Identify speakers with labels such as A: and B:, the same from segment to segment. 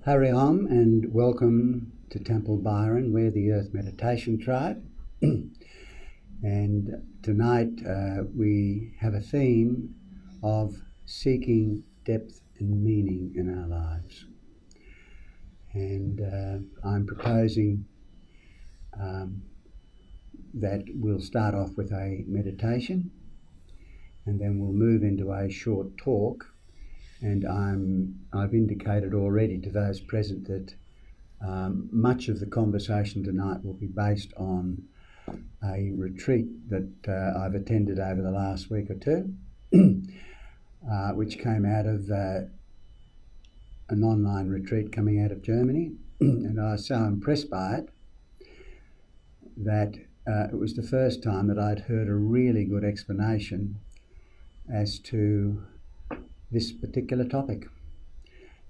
A: Hari Om and welcome to Temple Byron. We're the Earth Meditation Tribe. And tonight we have a theme of seeking depth and meaning in our lives. And I'm proposing that we'll start off with a meditation and then we'll move into a short talk. And I've indicated already to those present that much of the conversation tonight will be based on a retreat that I've attended over the last week or two, which came out of an online retreat coming out of Germany. And I was so impressed by it that it was the first time that I'd heard a really good explanation as to this particular topic.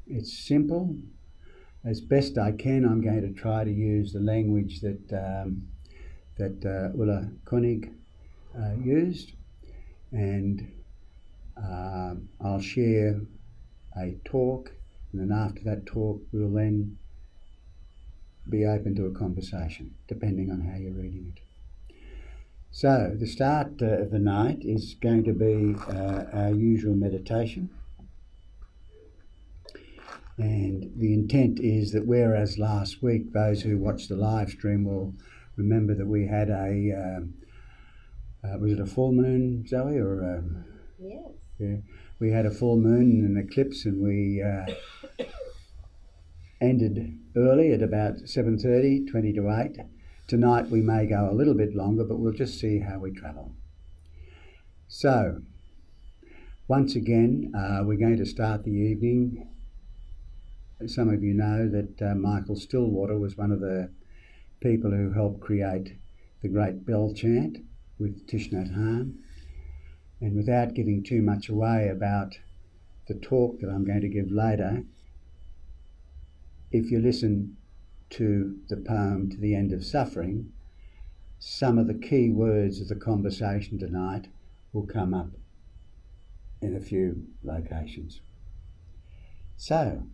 A: It's simple. As best I can, I'm going to try to use the language that Ulla Koenig used, and I'll share a talk, and then after that talk we'll then be open to a conversation, depending on how you're reading it. So the start of the night is going to be our usual meditation. And the intent is that whereas last week those who watched the live stream will remember that we had was it a full moon, Zoe? Or
B: Yes.
A: Yeah, we had a full moon and an eclipse, and we ended early at about 7:30, 20 to 8. Tonight we may go a little bit longer, but we'll just see how we travel. So, once again, we're going to start the evening. Some of you know that Michael Stillwater was one of the people who helped create the Great Bell Chant with Thich Nhat Hanh. And without giving too much away about the talk that I'm going to give later, if you listen to the poem To the End of Suffering, some of the key words of the conversation tonight will come up in a few locations. So,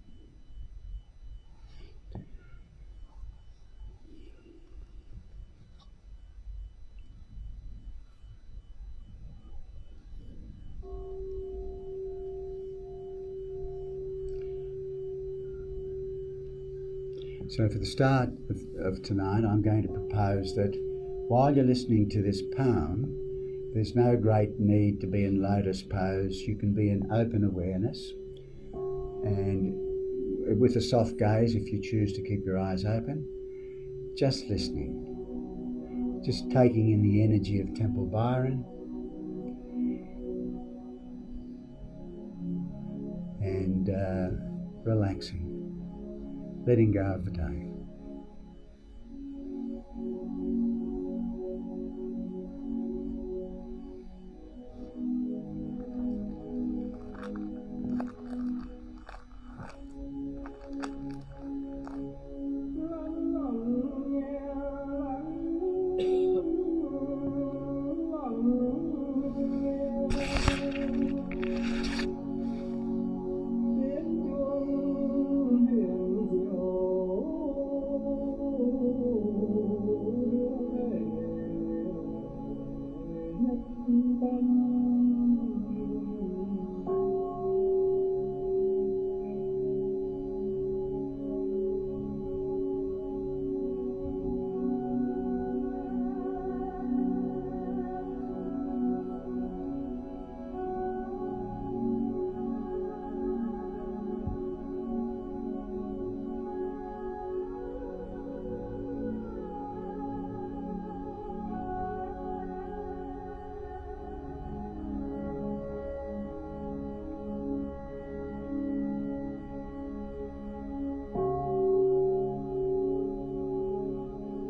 A: for the start of tonight, I'm going to propose that while you're listening to this poem, there's no great need to be in lotus pose. You can be in open awareness and with a soft gaze if you choose to keep your eyes open, just listening, just taking in the energy of Temple Byron and relaxing. Letting go of the day.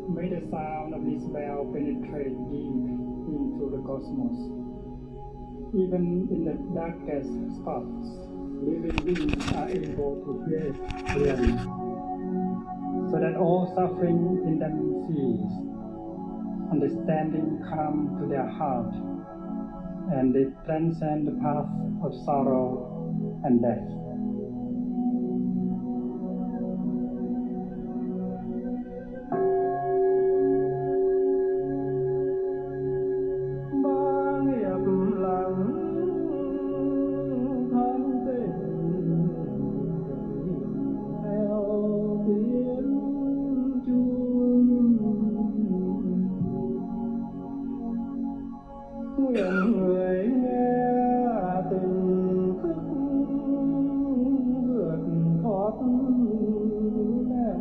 C: May the sound of this bell penetrate deep into the cosmos. Even in the darkest spots, living beings are able to hear it clearly, so that all suffering in them cease. Understanding come to their heart, and they transcend the path of sorrow and death. nguyện người nghe từng thức vượt thoát nẻo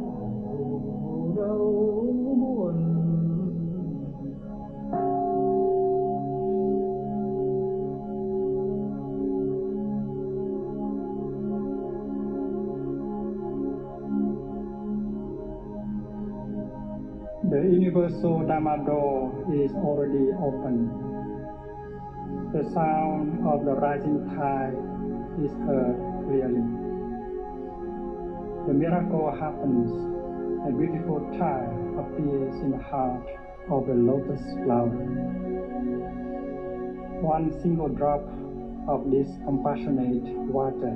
C: đâu buồn. The universal Dharma door is already open. The sound of the rising tide is heard clearly. The miracle happens. A beautiful child appears in the heart of the lotus flower. One single drop of this compassionate water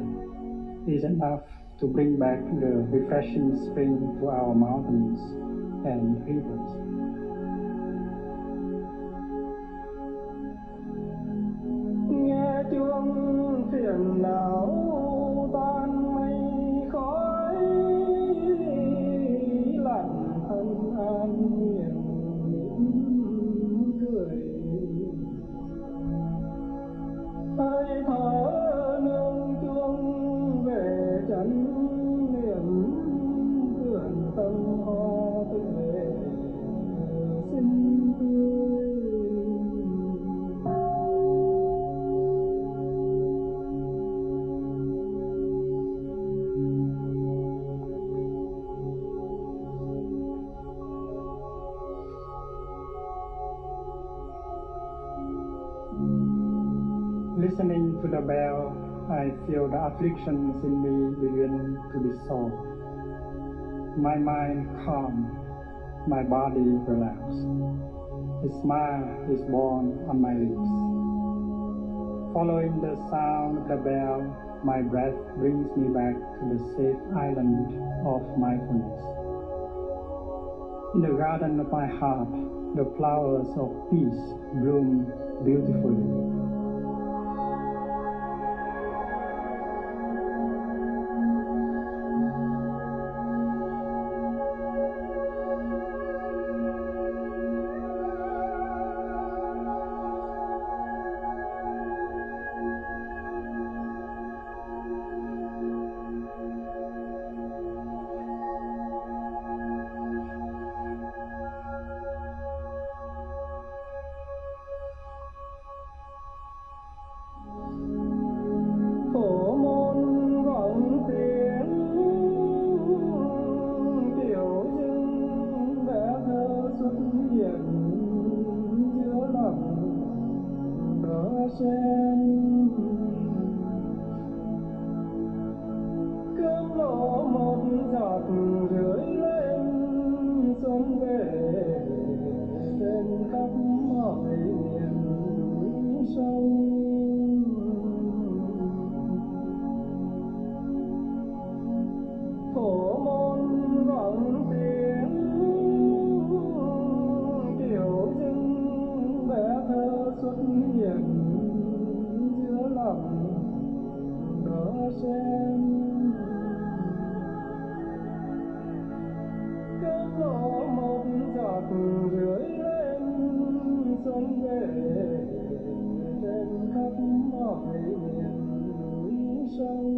C: is enough to bring back the refreshing spring to our mountains and rivers. Nghe chuông phiền não tan mây khói, lặng thân an nguyện mỉm cười. Hơi thở nương chuông về chánh niệm, vườn tâm hoa tươi xinh tươi. Listening to the bell, I feel the afflictions in me begin to dissolve. My mind calm, my body relaxed. A smile is born on my lips. Following the sound of the bell, my breath brings me back to the safe island of mindfulness. In the garden of my heart, the flowers of peace bloom beautifully. Phổ môn vọng tiếng tiểu dưng bé thơ xuất hiện giữa lòng đỏ sen. Cơm lộ một giọt rưỡi lên xuân về trên khắp mọi miền núi sông. Phổ môn vọng tiếng tiểu dưng bé thơ xuất hiện giữa lòng đỏ sen. Cơm lộ một giọt rưỡi lên xuân về trên khắp mọi miền núi sông.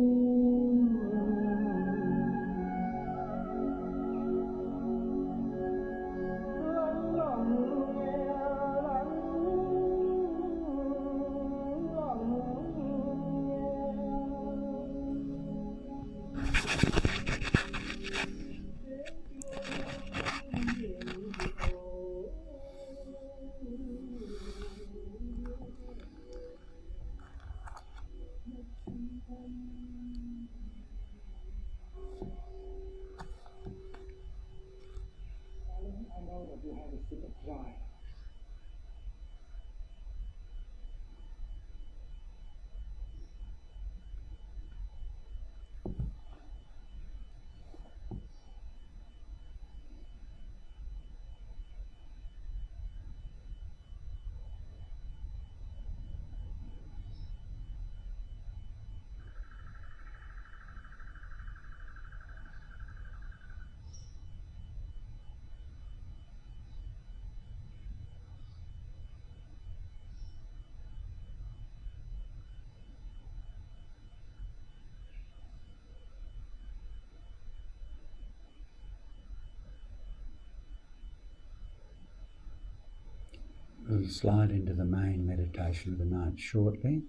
A: We'll slide into the main meditation of the night shortly.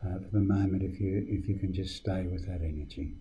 A: For the moment, if you can just stay with that energy.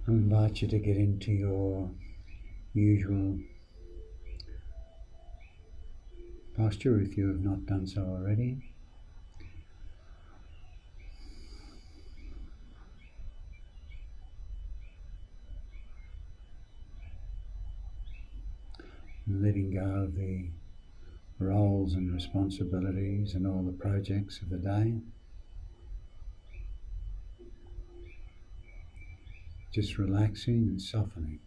A: I invite you to get into your usual posture if you have not done so already. And letting go of the roles and responsibilities and all the projects of the day. Just relaxing and softening.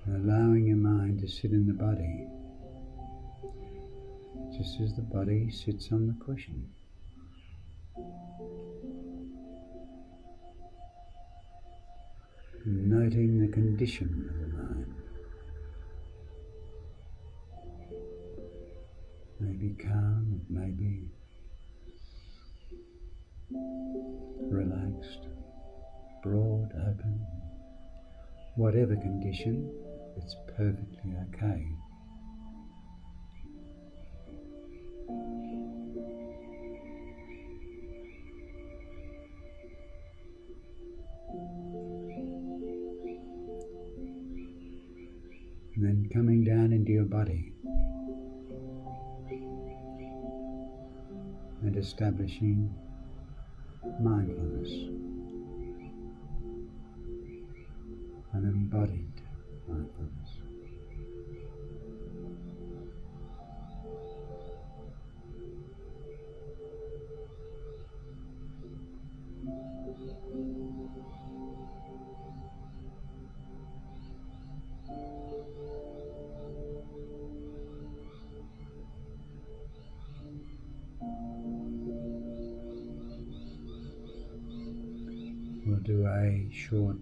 A: And allowing your mind to sit in the body, just as the body sits on the cushion. Noting the condition of the mind. Maybe calm, it may be relaxed, broad, open. Whatever condition, it's perfectly okay. And then coming down into your body and establishing mindfulness. embodied mindfulness. We'll do a short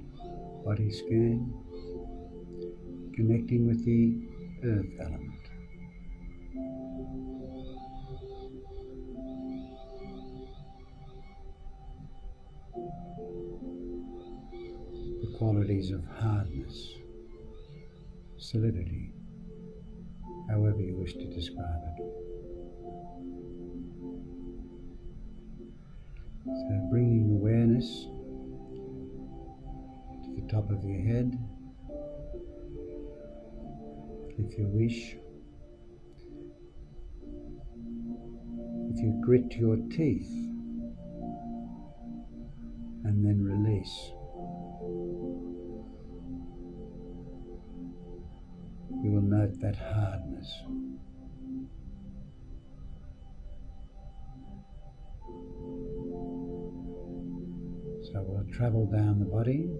A: body scan, connecting with the earth element. The qualities of hardness, solidity, however you wish to describe it. So bringing awareness to the top of your head, if you wish. If you grit your teeth and then release, you will note that hardness. So we'll travel down the body,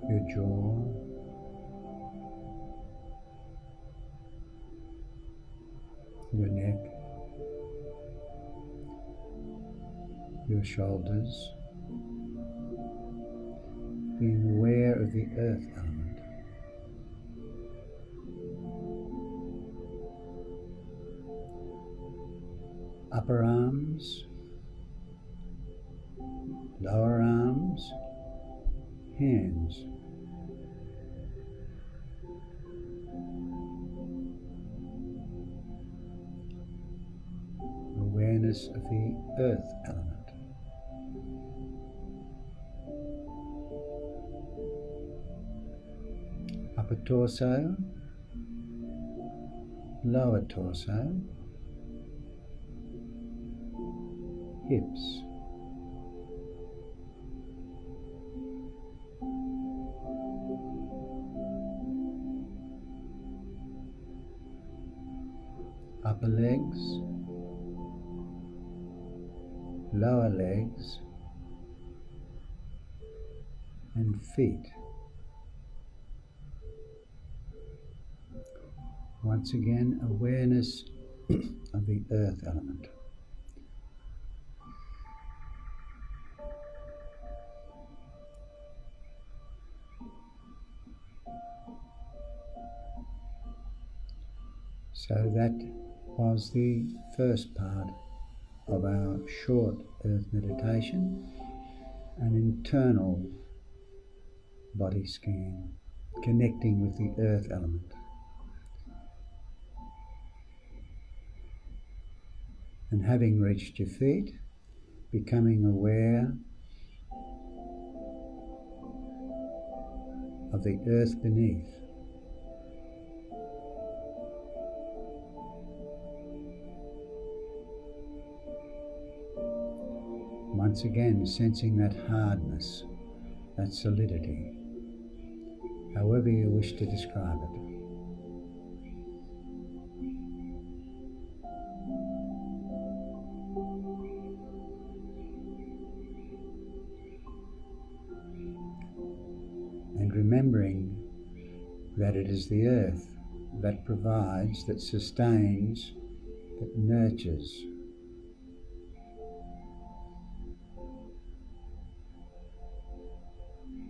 A: your jaw, your neck, your shoulders, being aware of the earth element. Upper arms, lower arms, hands. Awareness of the earth element. Upper torso, lower torso, hips. Upper legs, lower legs, and feet. Once again, awareness of the earth element. So that was the first part of our short earth meditation, an internal body scan, connecting with the earth element. And having reached your feet, becoming aware of the earth beneath. Once again, sensing that hardness, that solidity, however you wish to describe it. And remembering that it is the earth that provides, that sustains, that nurtures.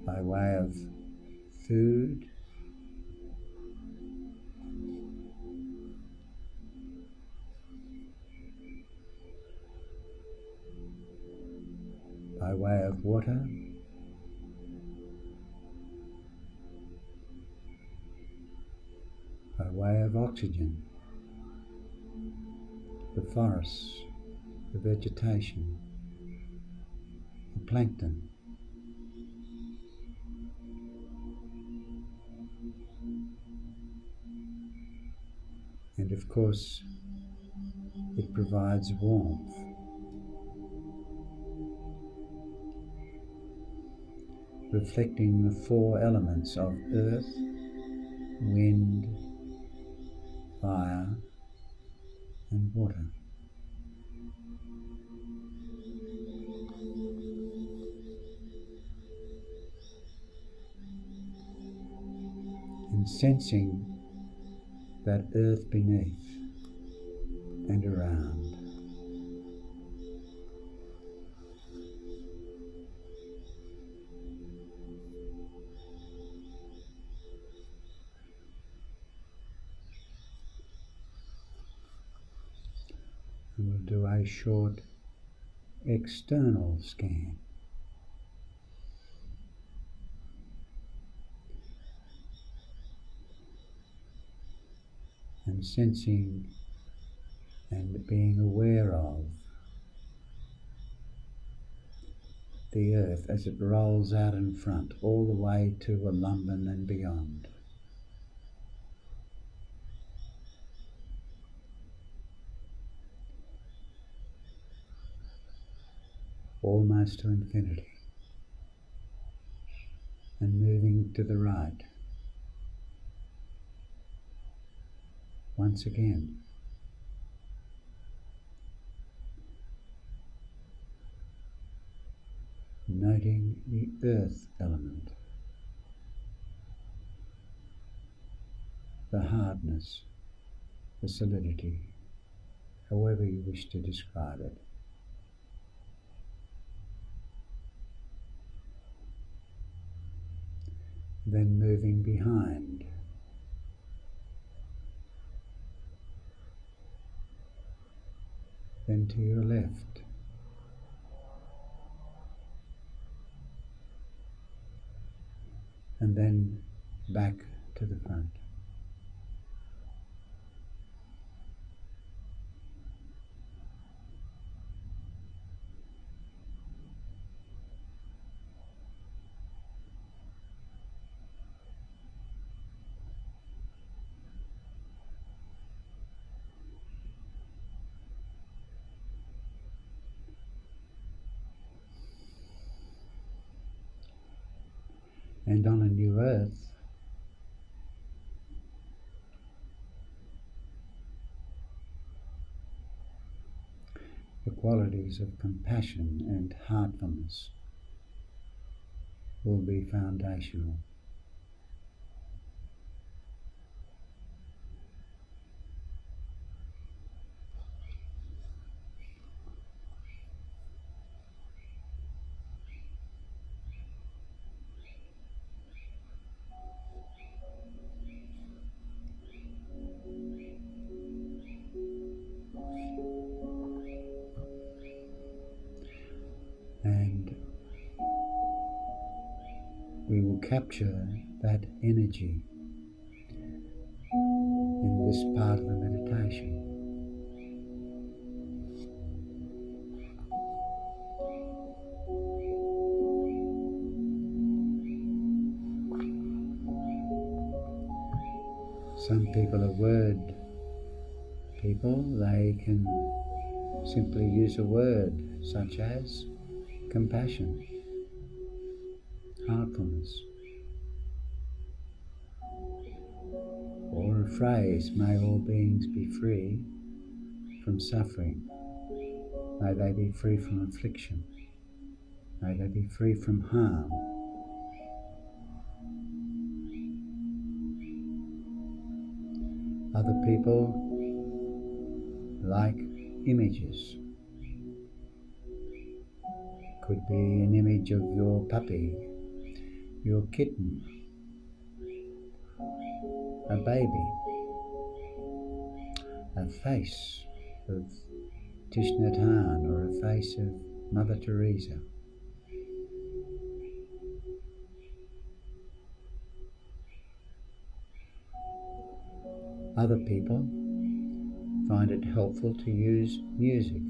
A: By way of food, by way of water, by way of oxygen, the forests, the vegetation, the plankton. And of course, it provides warmth. reflecting the four elements of earth, wind, fire, and water. And sensing that earth beneath and around. And we'll do a short external scan. And sensing and being aware of the earth as it rolls out in front, all the way to Wollumbin and beyond. Almost to infinity. And moving to the right. Once again. Noting the earth element, the hardness, the solidity, however you wish to describe it. Then moving behind, then to your left, and then back to the front. And on a new earth, the qualities of compassion and heartfulness will be foundational. And we will capture that energy in this part of the meditation. Some people are word people. They can simply use a word such as compassion, heartfulness, or a phrase, may all beings be free from suffering, may they be free from affliction, may they be free from harm. Other people like images. Could be an image of your puppy, your kitten, a baby, a face of Thich Nhat Hanh or a face of Mother Teresa. Other people find it helpful to use music.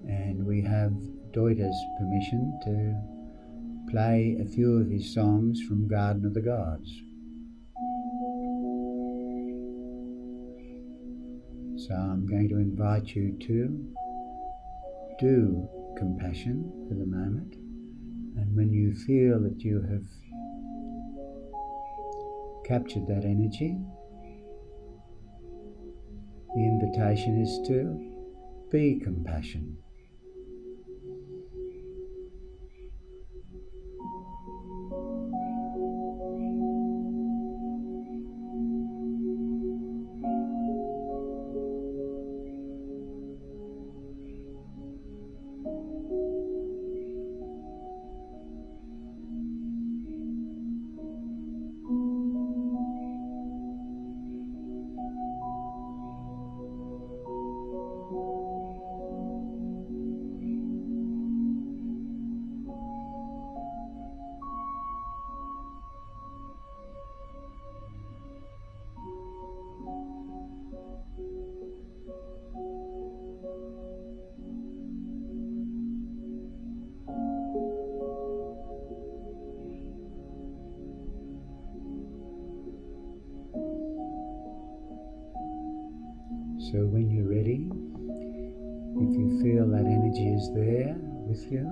A: And we have Deuter's permission to play a few of his songs from Garden of the Gods. So I'm going to invite you to do compassion for the moment. And when you feel that you have captured that energy, the invitation is to be compassion. So when you're ready, if you feel that energy is there with you,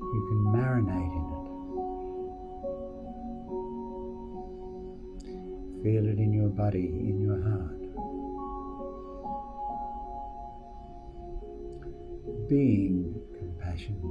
A: you can marinate in it. Feel it in your body, in your heart. Being compassion.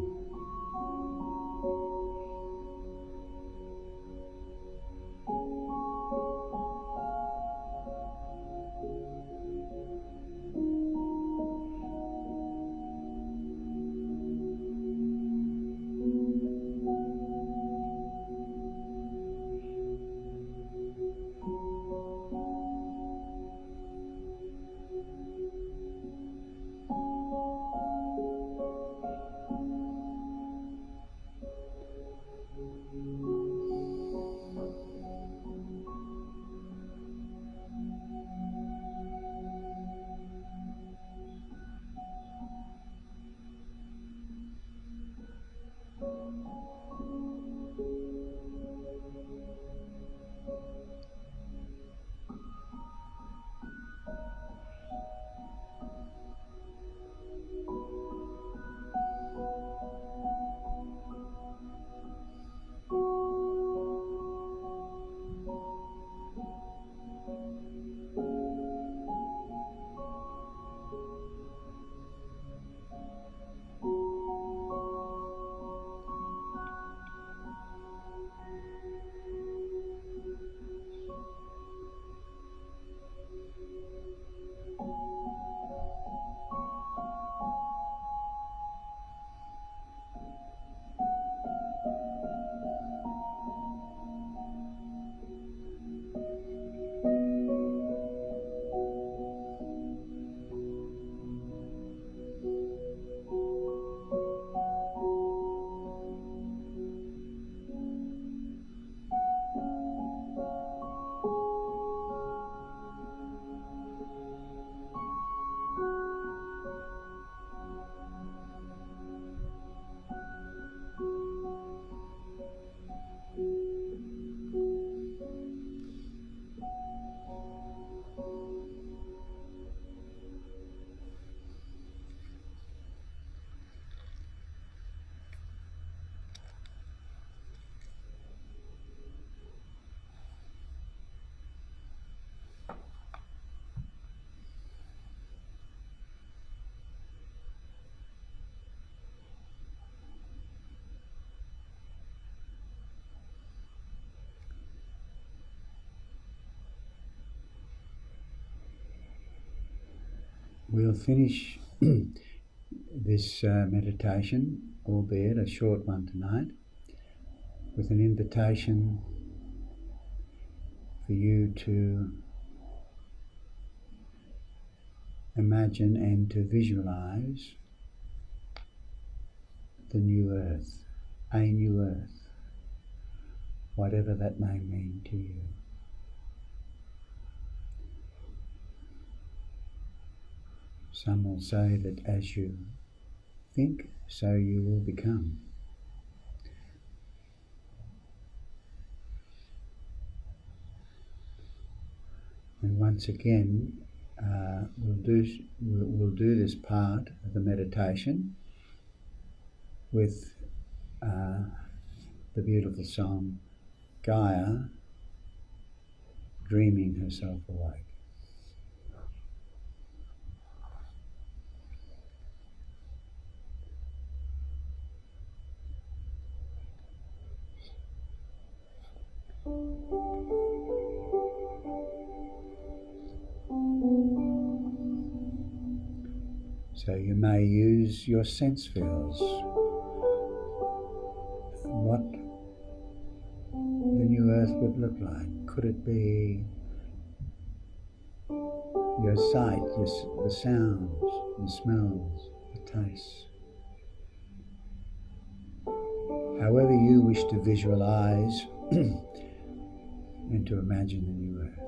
A: We'll finish this meditation, albeit a short one tonight, with an invitation for you to imagine and to visualize the new earth, a new earth, whatever that may mean to you. Some will say that as you think, so you will become. And once again, we'll do this part of the meditation with the beautiful song Gaia dreaming herself awake. So you may use your sense fields. What the new earth would look like. Could it be your sight, the sounds, the smells, the tastes? However you wish to visualize and to imagine the new earth.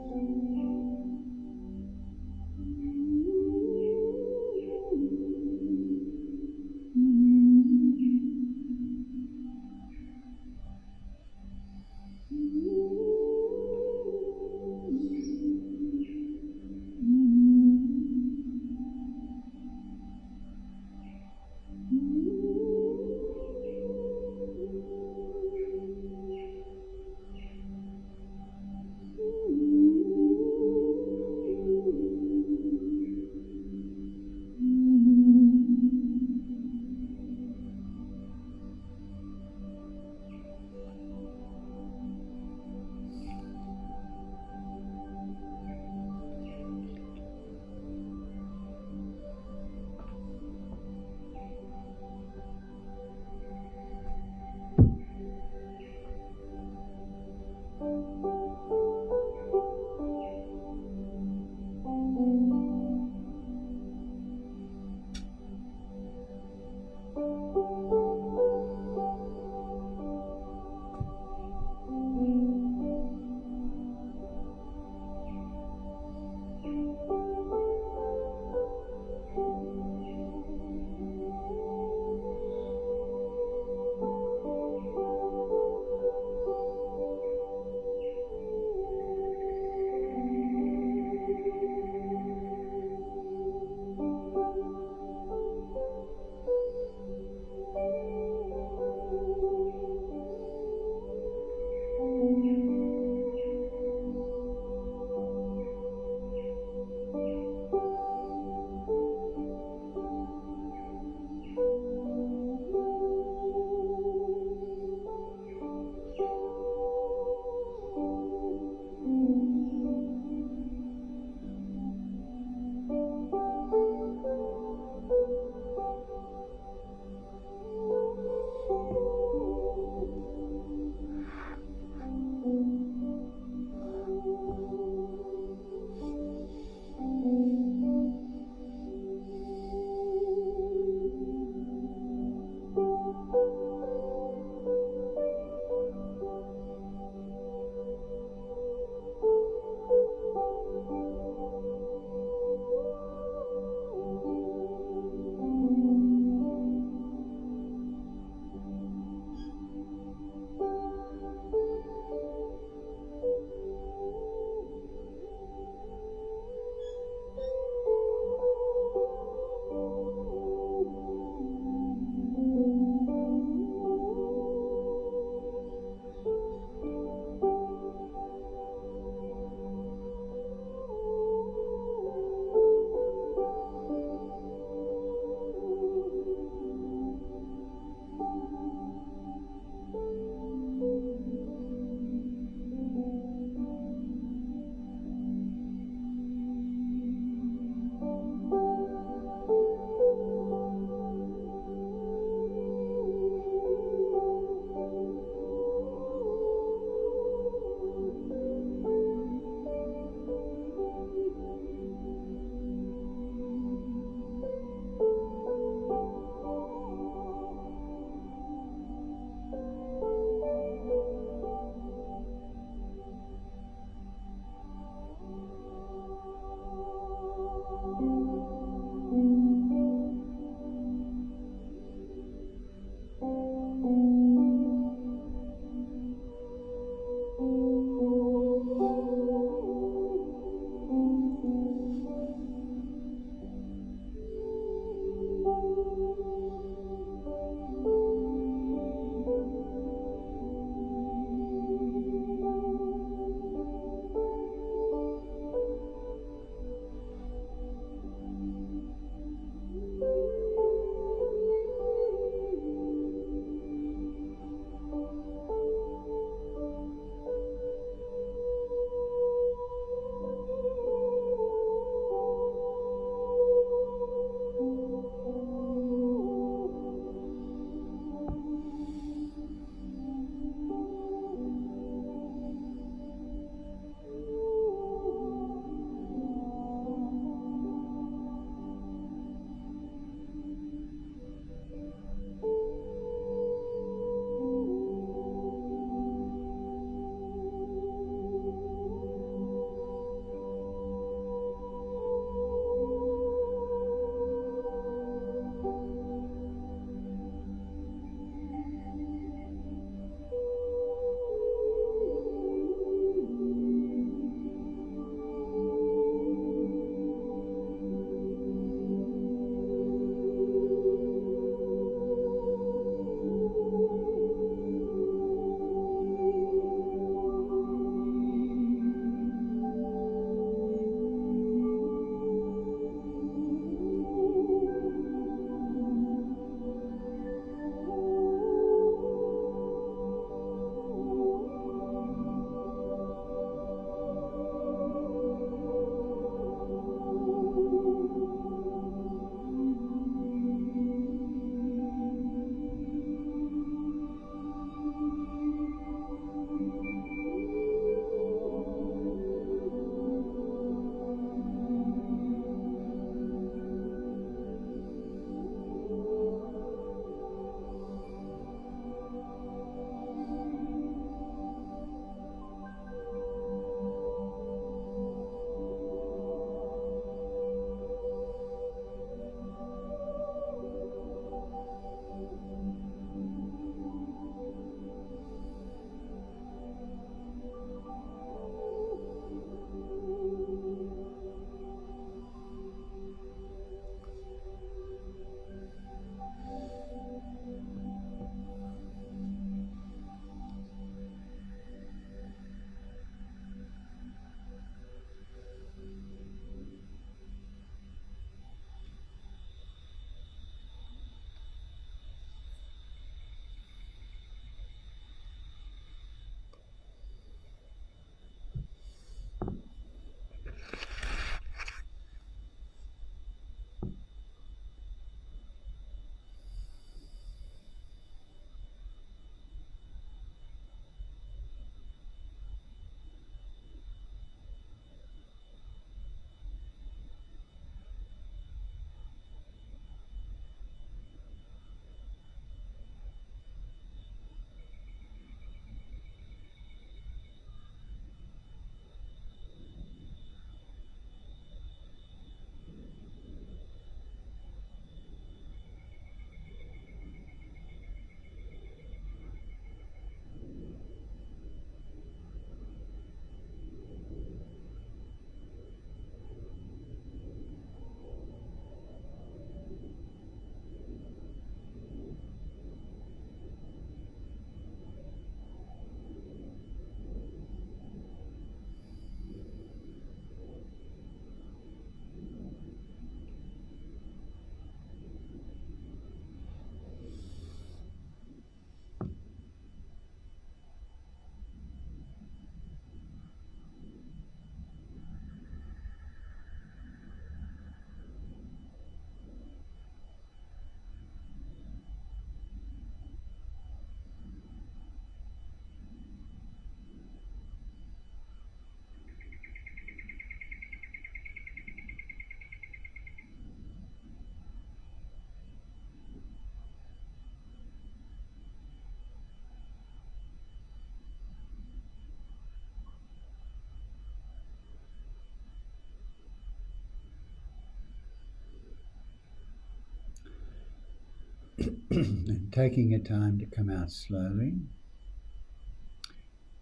A: And taking your time to come out slowly,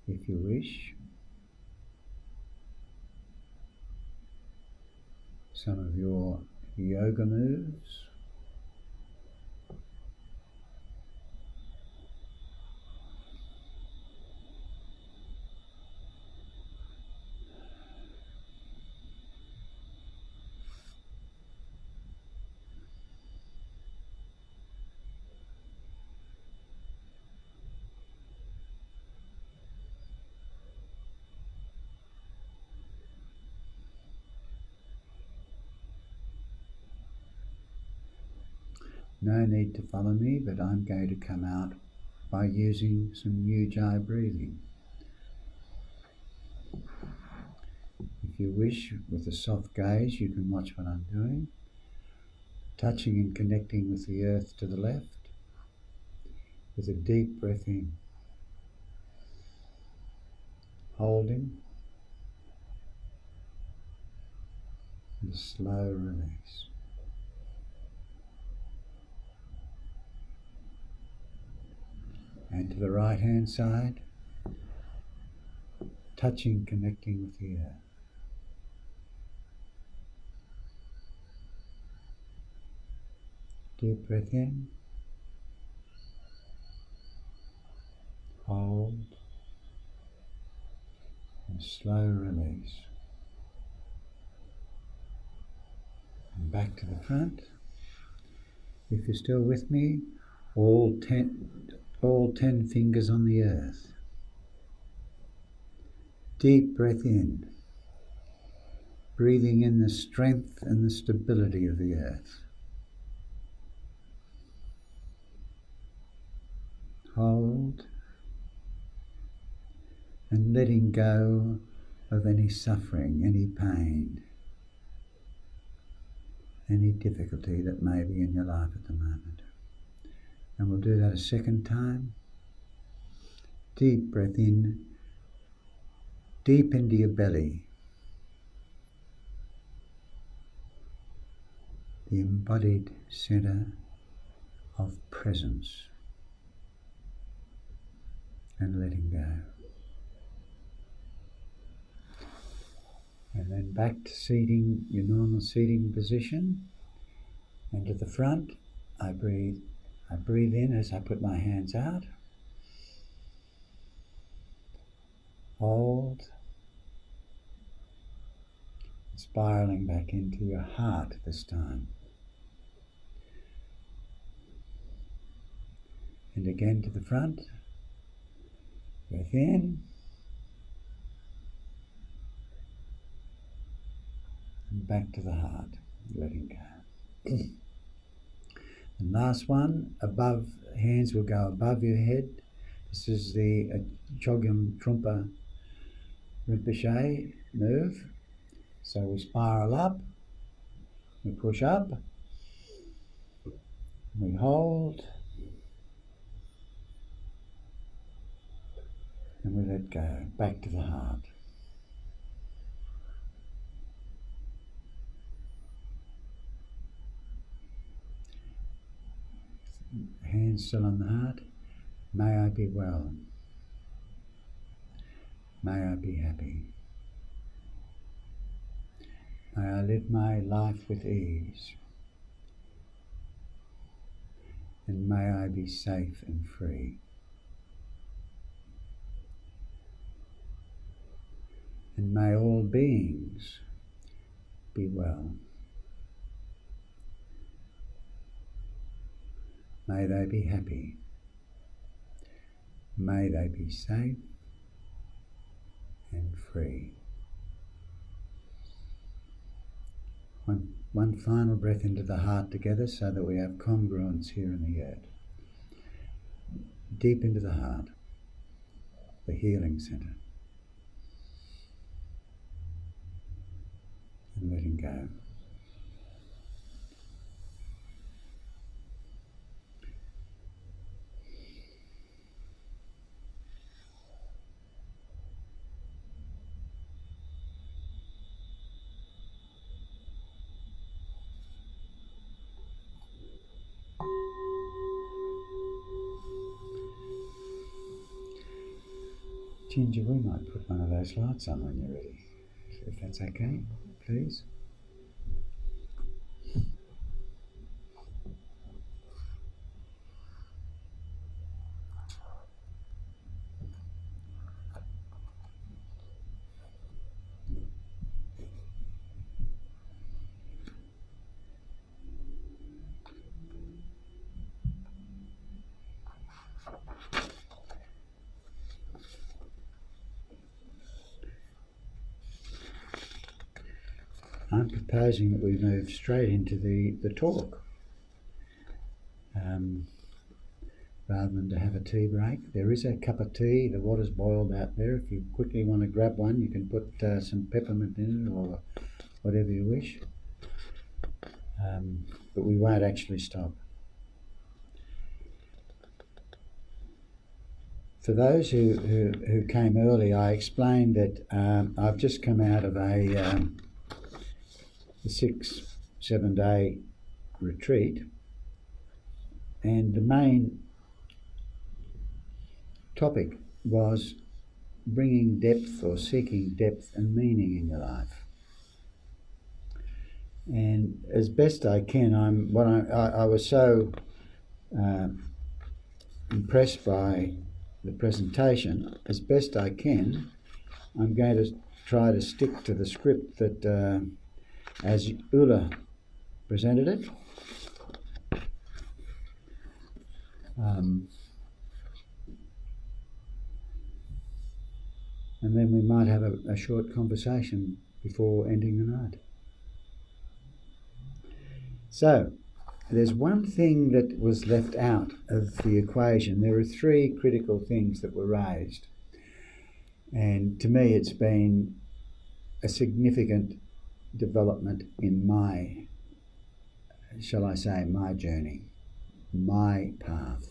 A: if you wish. Some of your yoga moves. No need to follow me, but I'm going to come out by using some Ujjayi breathing. If you wish, with a soft gaze, you can watch what I'm doing, touching and connecting with the earth to the left, with a deep breath in, holding, and a slow release. And to the right hand side, touching, connecting with the earth. Deep breath in, hold, and slow release. And back to the front. If you're still with me, all 10 fingers on the earth. Deep breath in, breathing in the strength and the stability of the earth. Hold, and letting go of any suffering, any pain, any difficulty that may be in your life at the moment. And we'll do that a second time. Deep breath in, deep into your belly. The embodied centre of presence. And letting go. And then back to seating, your normal seating position. And to the front, I breathe in as I put my hands out. Hold. Spiraling back into your heart this time. And again to the front. Breath in. And back to the heart, letting go. And last one, above, hands will go above your head. This is the Chogyam Trungpa Rinpoche move. So we spiral up, we push up, we hold, and we let go, back to the heart. Hands still on the heart. May I be well. May I be happy. May I live my life with ease. And may I be safe and free. And may all beings be well. May they be happy. May they be safe and free. One final breath into the heart together so that we have congruence here in the earth. Deep into the heart, the healing centre. And letting go. Ginger, we might put one of those lights on when you're ready, if that's okay, please. I'm proposing that we move straight into the talk, rather than to have a tea break. There is a cup of tea, the water's boiled out there. If you quickly want to grab one, you can put some peppermint in it or whatever you wish. But we won't actually stop. For those who came early, I explained that I've just come out of a 6-7 day retreat, and the main topic was bringing depth or seeking depth and meaning in your life. And as best I can, I was so impressed by the presentation. As best I can, I'm going to try to stick to the script that as Ulla presented it. And then we might have a short conversation before ending the night. So, there's one thing that was left out of the equation. There are 3 critical things that were raised. And to me, it's been a significant development in my, shall I say, my journey, my path.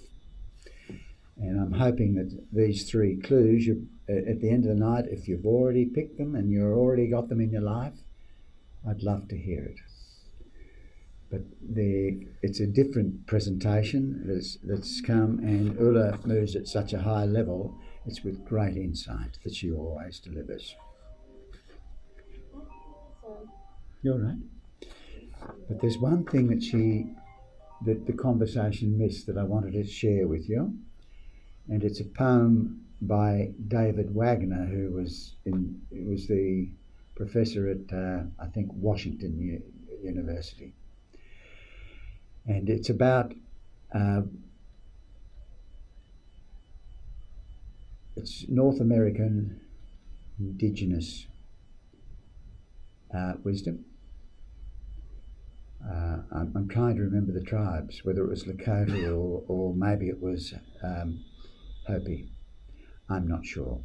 A: And I'm hoping that these 3 clues, at the end of the night, if you've already picked them and you've already got them in your life, I'd love to hear it. But it's a different presentation that's come, and Ulla moves at such a high level. It's with great insight that she always delivers. You're right. But there's one thing that the conversation missed that I wanted to share with you, and it's a poem by David Wagner, who was the professor at I think Washington University, and it's about it's North American indigenous wisdom. I'm trying to remember the tribes, whether it was Lakota or maybe it was Hopi. I'm not sure.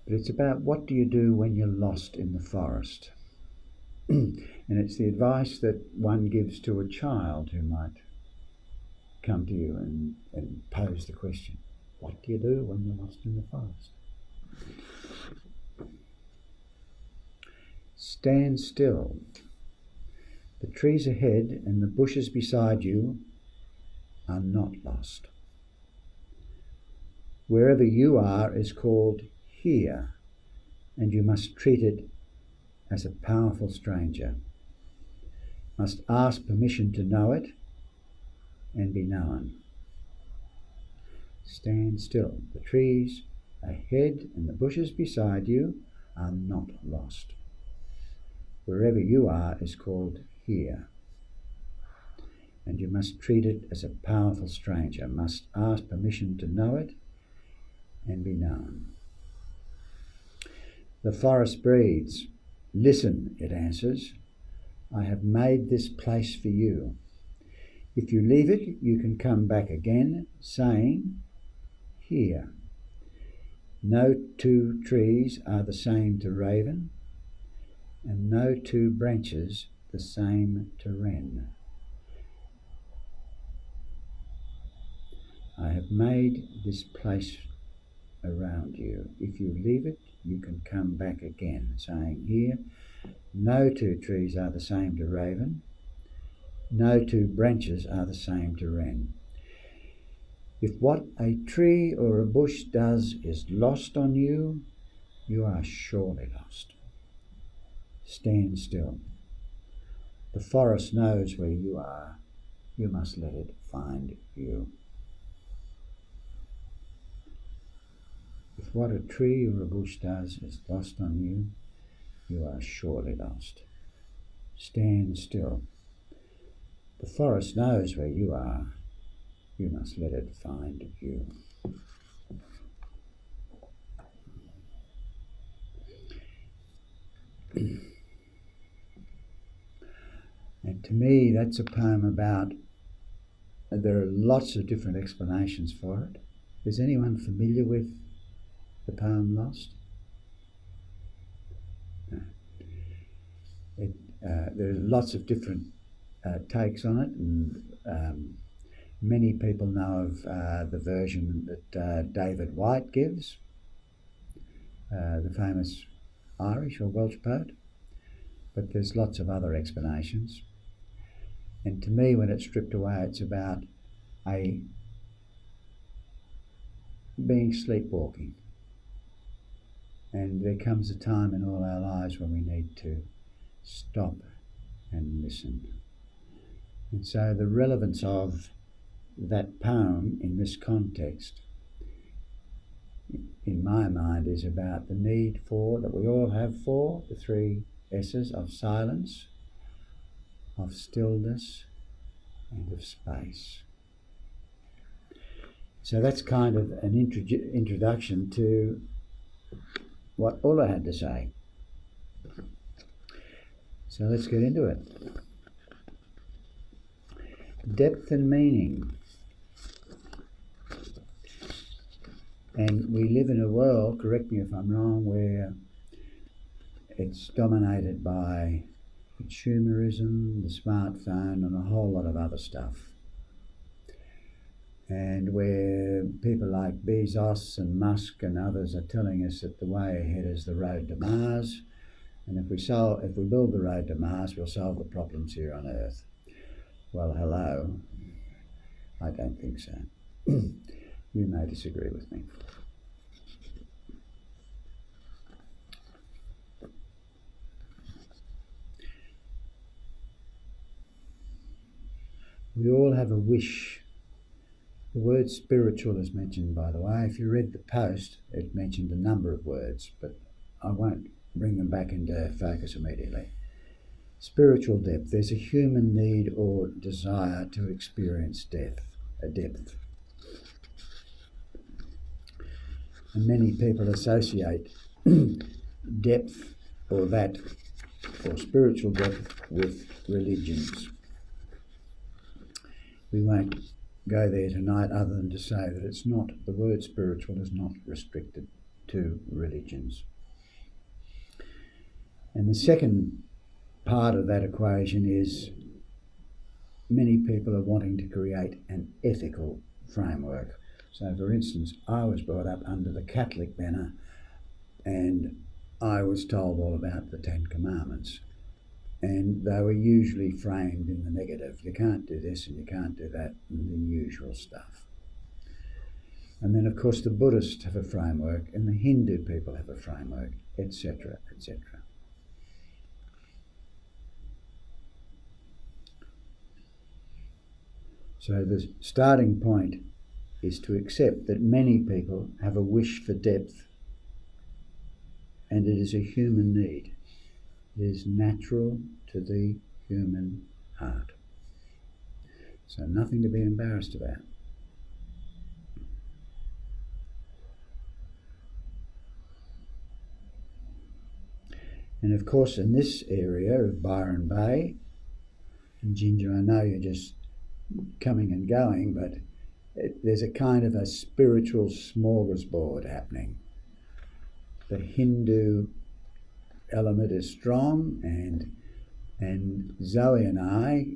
A: But it's about what do you do when you're lost in the forest. And it's the advice that one gives to a child who might come to you and pose the question, what do you do when you're lost in the forest? Stand still. The trees ahead and the bushes beside you are not lost. Wherever you are is called here, and you must treat it as a powerful stranger. Must ask permission to know it and be known. Stand still. The trees ahead and the bushes beside you are not lost. Wherever you are is called here, and you must treat it as a powerful stranger. Must ask permission to know it and be known. The forest breathes. Listen, it answers. I have made this place for you. If you leave it, you can come back again, saying, here. No 2 trees are the same to raven, and no 2 branches the same to wren. I have made this place around you. If you leave it, you can come back again, saying, here, no 2 trees are the same to raven, no 2 branches are the same to wren. If what a tree or a bush does is lost on you, you are surely lost. Stand still. The forest knows where you are. You must let it find you. If what a tree or a bush does is lost on you, you are surely lost. Stand still. The forest knows where you are. You must let it find you. And to me, that's a poem about, there are lots of different explanations for it. Is anyone familiar with the poem Lost? No. There are lots of different takes on it, and many people know of the version that David White gives, the famous Irish or Welsh poet, but there's lots of other explanations. And to me, when it's stripped away, it's about being sleepwalking. And there comes a time in all our lives when we need to stop and listen. And so the relevance of that poem in this context, in my mind, is about the need for, that we all have for, the three S's of silence, of stillness, and of space. So that's kind of an introduction to what Ulla had to say. So let's get into it. Depth and meaning. And we live in a world, correct me if I'm wrong, where it's dominated by consumerism, the smartphone, and a whole lot of other stuff. And where people like Bezos and Musk and others are telling us that the way ahead is the road to Mars, and if we build the road to Mars, we'll solve the problems here on Earth. Well, hello. I don't think so. You may disagree with me. We all have a wish. The word spiritual is mentioned, by the way. If you read the post, it mentioned a number of words, but I won't bring them back into focus immediately. Spiritual depth. There's a human need or desire to experience depth. And many people associate depth or spiritual depth with religions. We won't go there tonight other than to say that it's not, the word spiritual is not restricted to religions. And the second part of that equation is many people are wanting to create an ethical framework. So for instance, I was brought up under the Catholic banner and I was told all about the Ten Commandments. And they were usually framed in the negative. You can't do this and you can't do that, and the usual stuff. And then, of course, the Buddhists have a framework and the Hindu people have a framework, etc., etc. So the starting point is to accept that many people have a wish for depth, and it is a human need. It is natural to the human heart. So nothing to be embarrassed about. And of course, in this area of Byron Bay, and Ginger, I know you're just coming and going, but there's a kind of a spiritual smorgasbord happening. The Hindu element is strong, and Zoe and I,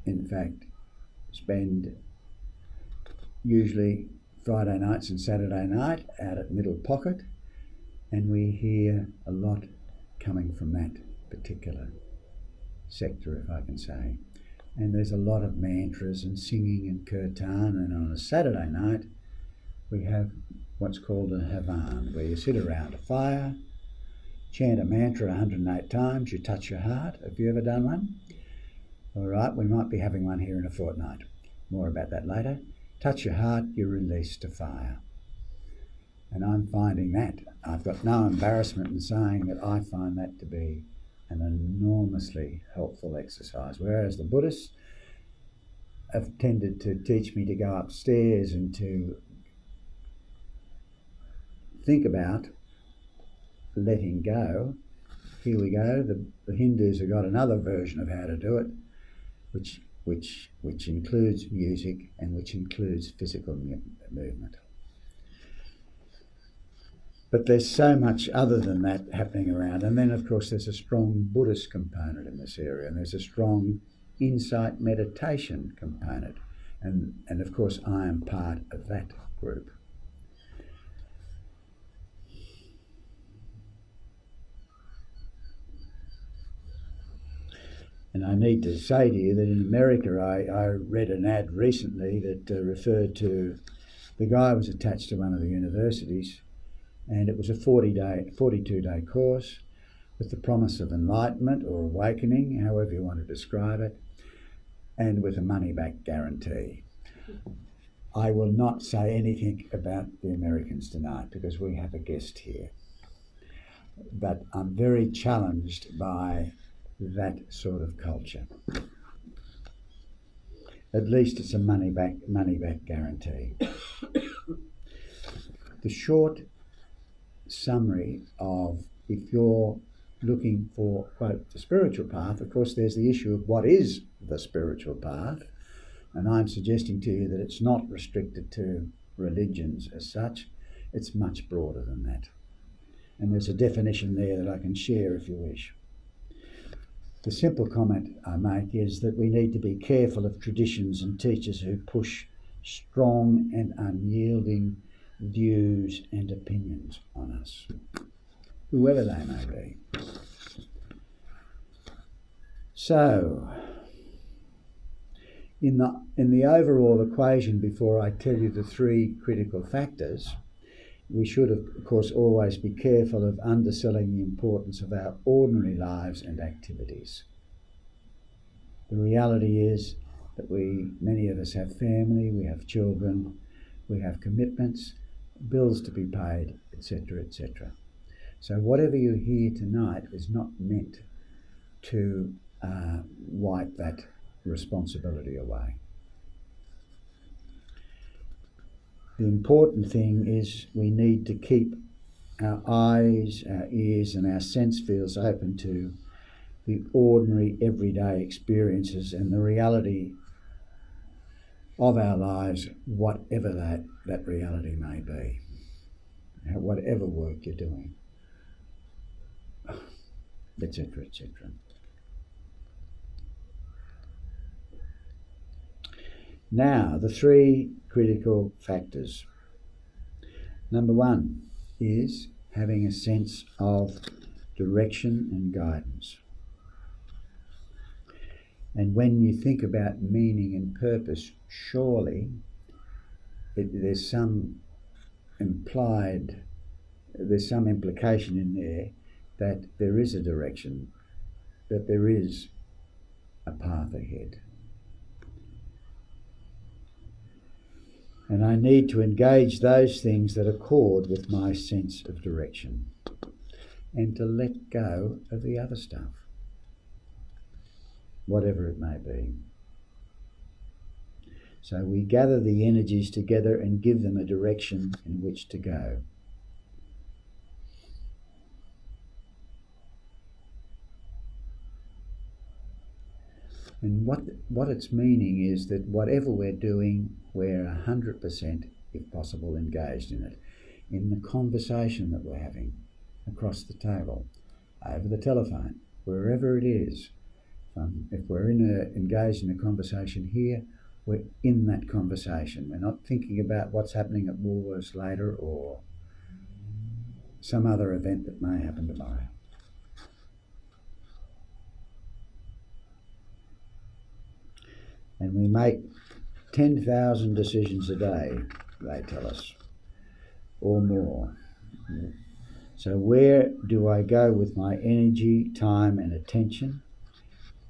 A: in fact, spend usually Friday nights and Saturday night out at Middle Pocket, and we hear a lot coming from that particular sector, if I can say. and there's a lot of mantras and singing and kirtan, and on a Saturday night we have what's called a Havan, where you sit around a fire, chant a mantra 108 times, you touch your heart. Have you ever done one? All right, we might be having one here in a fortnight. More about that later. Touch your heart, you're released to fire. And I'm finding that. I've got no embarrassment in saying that I find that to be an enormously helpful exercise. Whereas the Buddhists have tended to teach me to go upstairs and to think about letting go. Here we go. The Hindus have got another version of how to do it, which includes music and which includes physical movement. But there's so much other than that happening around. And then, of course, there's a strong Buddhist component in this area, and there's a strong insight meditation component. And of course, I am part of that group. And I need to say to you that in America, I read an ad recently that referred to the guy was attached to one of the universities, and it was a 42-day course with the promise of enlightenment or awakening, however you want to describe it, and with a money-back guarantee. I will not say anything about the Americans tonight because we have a guest here. But I'm very challenged by that sort of culture. At least it's a money back guarantee. The short summary of, if you're looking for, quote, the spiritual path, of course there's the issue of what is the spiritual path, and I'm suggesting to you that it's not restricted to religions as such, it's much broader than that. And there's a definition there that I can share if you wish. The simple comment I make is that we need to be careful of traditions and teachers who push strong and unyielding views and opinions on us, whoever they may be. So, in the overall equation, before I tell you the three critical factors, we should, of course, always be careful of underselling the importance of our ordinary lives and activities. The reality is that many of us have family, we have children, we have commitments, bills to be paid, etc., etc. So whatever you hear tonight is not meant to wipe that responsibility away. The important thing is we need to keep our eyes, our ears and our sense fields open to the ordinary everyday experiences and the reality of our lives, whatever that reality may be, whatever work you're doing, etc., etc. Now, the three critical factors. Number one is having a sense of direction and guidance. And when you think about meaning and purpose, surely there's some implication in there that there is a direction, that there is a path ahead. And I need to engage those things that accord with my sense of direction and to let go of the other stuff, whatever it may be. So we gather the energies together and give them a direction in which to go. And what it's meaning is that whatever we're doing, we're 100%, if possible, engaged in it. In the conversation that we're having across the table, over the telephone, wherever it is. If we're engaged in a conversation here, we're in that conversation. We're not thinking about what's happening at Woolworths later or some other event that may happen tomorrow. And we make 10,000 decisions a day, they tell us, or more. So where do I go with my energy, time and attention,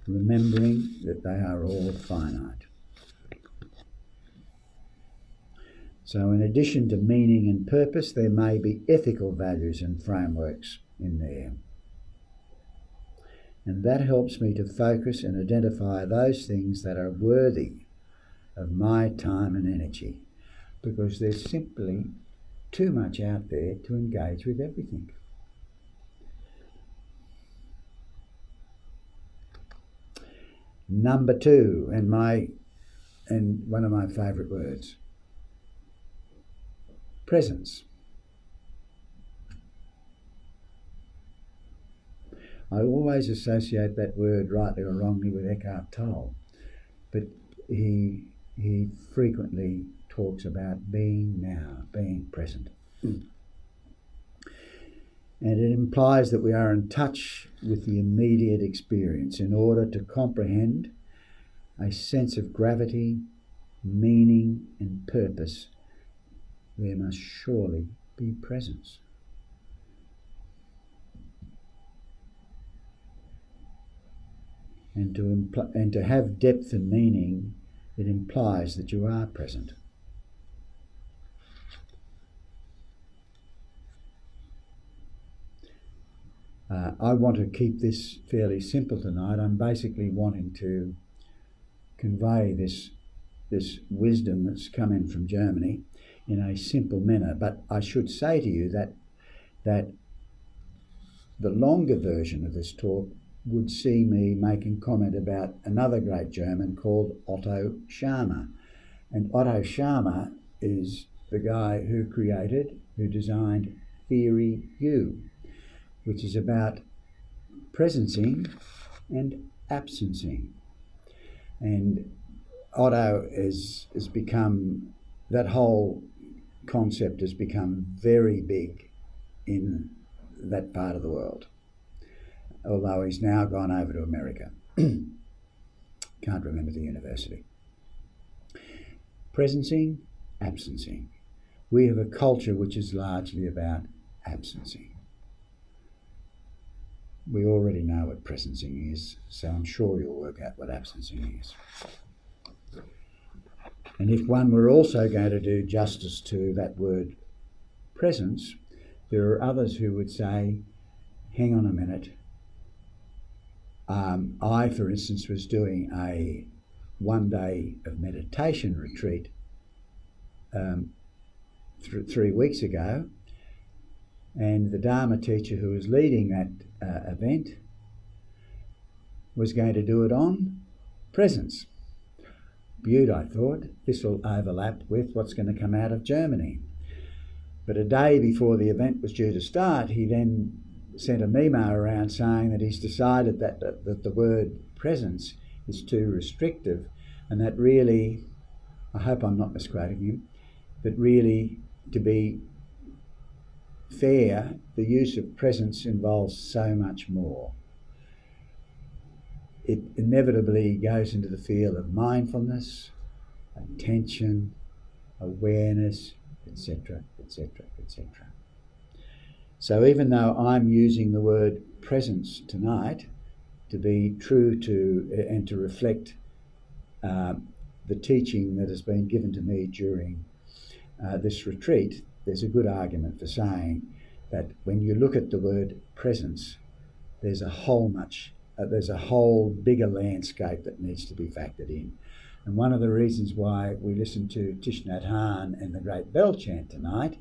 A: remembering that they are all finite? So in addition to meaning and purpose, there may be ethical values and frameworks in there. And that helps me to focus and identify those things that are worthy of my time and energy, because there's simply too much out there to engage with everything. Number 2, and one of my favourite words, presence. I always associate that word, rightly or wrongly, with Eckhart Tolle, but he frequently talks about being now, being present. And it implies that we are in touch with the immediate experience. In order to comprehend a sense of gravity, meaning and purpose, there must surely be presence. And to have depth and meaning, it implies that you are present. I want to keep this fairly simple tonight. I'm basically wanting to convey this wisdom that's come in from Germany in a simple manner. But I should say to you that the longer version of this talk would see me making comment about another great German called Otto Scharmer. And Otto Scharmer is the guy who designed Theory U, which is about presencing and absencing. And Otto has become, that whole concept has become very big in that part of the world, although he's now gone over to America. Can't remember the university. Presencing, absencing. We have a culture which is largely about absencing. We already know what presencing is, so I'm sure you'll work out what absencing is. And if one were also going to do justice to that word presence, there are others who would say, hang on a minute, I, for instance, was doing a 1 day of meditation retreat 3 weeks ago, and the Dharma teacher who was leading that event was going to do it on presence. Beaut, I thought, this will overlap with what's going to come out of Germany. But a day before the event was due to start, he then sent a memo around saying that he's decided that the word presence is too restrictive, and that really, I hope I'm not misquoting him, but really, to be fair, the use of presence involves so much more. It inevitably goes into the field of mindfulness, attention, awareness, etc., etc., etc. So even though I'm using the word presence tonight to be true to and to reflect the teaching that has been given to me during this retreat, there's a good argument for saying that when you look at the word presence, there's a whole bigger landscape that needs to be factored in. And one of the reasons why we listened to Thich Nhat Hanh and the Great Bell Chant tonight,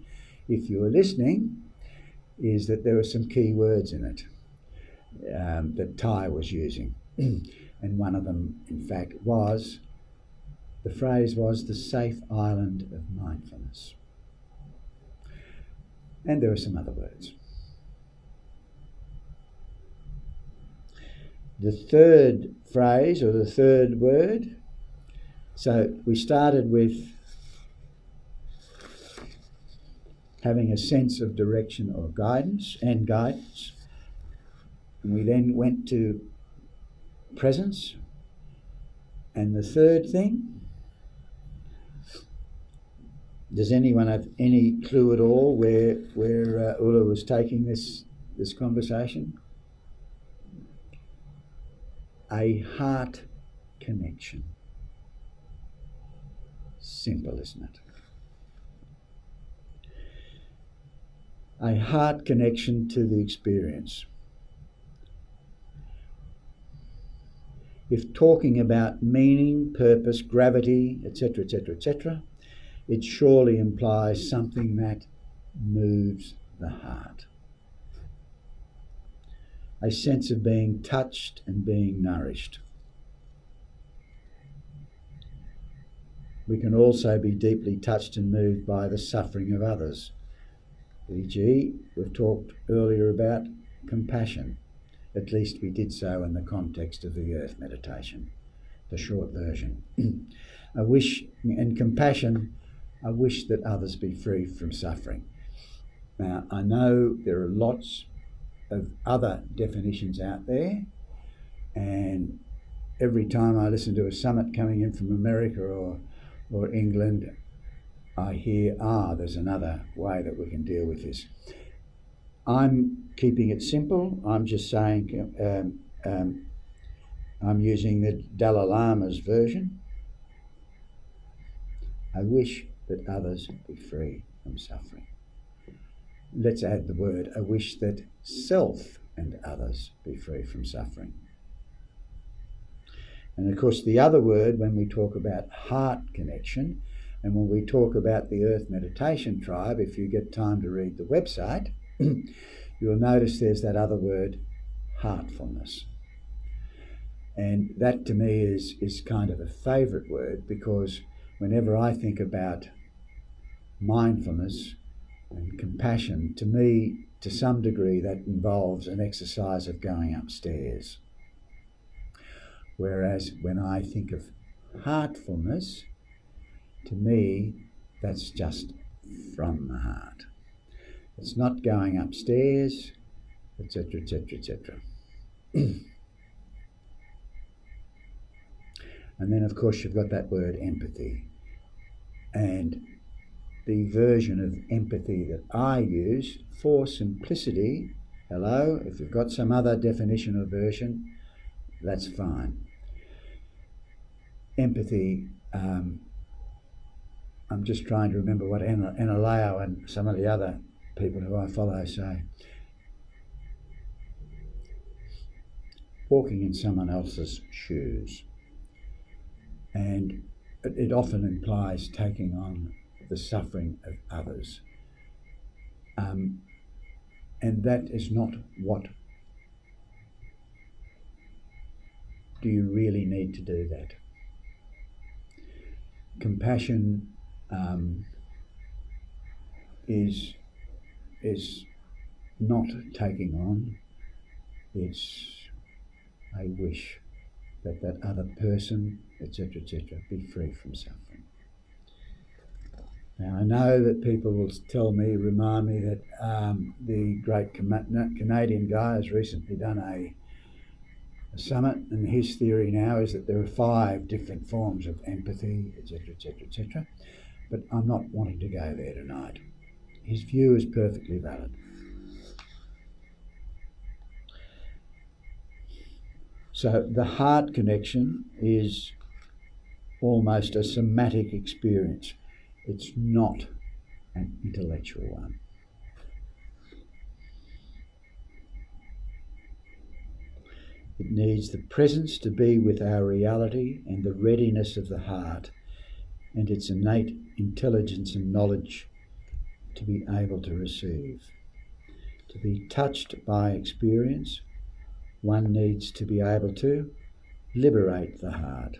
A: if you were listening, is that there were some key words in it that Thai was using. And one of them, in fact, the phrase was the safe island of mindfulness. And there were some other words. The third phrase, or the third word, so we started with having a sense of direction or guidance, and we then went to presence, And the third thing, does anyone have any clue at all where Ulla was taking this conversation? A heart connection. Simple, isn't it? A heart connection to the experience. If talking about meaning, purpose, gravity, etc., etc., etc., it surely implies something that moves the heart. A sense of being touched and being nourished. We can also be deeply touched and moved by the suffering of others. E.g., we've talked earlier about compassion. At least we did so in the context of the earth meditation, the short version. I wish, and compassion, I wish that others be free from suffering. Now, I know there are lots of other definitions out there, and every time I listen to a summit coming in from America or England, I hear, there's another way that we can deal with this. I'm keeping it simple. I'm just saying, I'm using the Dalai Lama's version. I wish that others be free from suffering. Let's add the word, I wish that self and others be free from suffering. And of course, the other word, when we talk about heart connection, and when we talk about the Earth Meditation Tribe, if you get time to read the website, you'll notice there's that other word, heartfulness. And that to me is kind of a favourite word, because whenever I think about mindfulness and compassion, to me, to some degree, that involves an exercise of going upstairs. Whereas when I think of heartfulness, to me, that's just from the heart. It's not going upstairs, etc., etc., etc. And then, of course, you've got that word empathy. And the version of empathy that I use for simplicity, hello, if you've got some other definition or version, that's fine. Empathy, I'm just trying to remember what Enaleo and some of the other people who I follow say. Walking in someone else's shoes. And it often implies taking on the suffering of others. And that is not what. Do you really need to do that? Compassion is not taking on, it's a wish that that other person, etc., etc., be free from suffering. Now, I know that people will remind me that the great Canadian guy has recently done a summit, and his theory now is that there are 5 different forms of empathy, etc., etc., etc. But I'm not wanting to go there tonight. His view is perfectly valid. So the heart connection is almost a somatic experience. It's not an intellectual one. It needs the presence to be with our reality and the readiness of the heart and its innate intelligence and knowledge to be able to receive. To be touched by experience, one needs to be able to liberate the heart.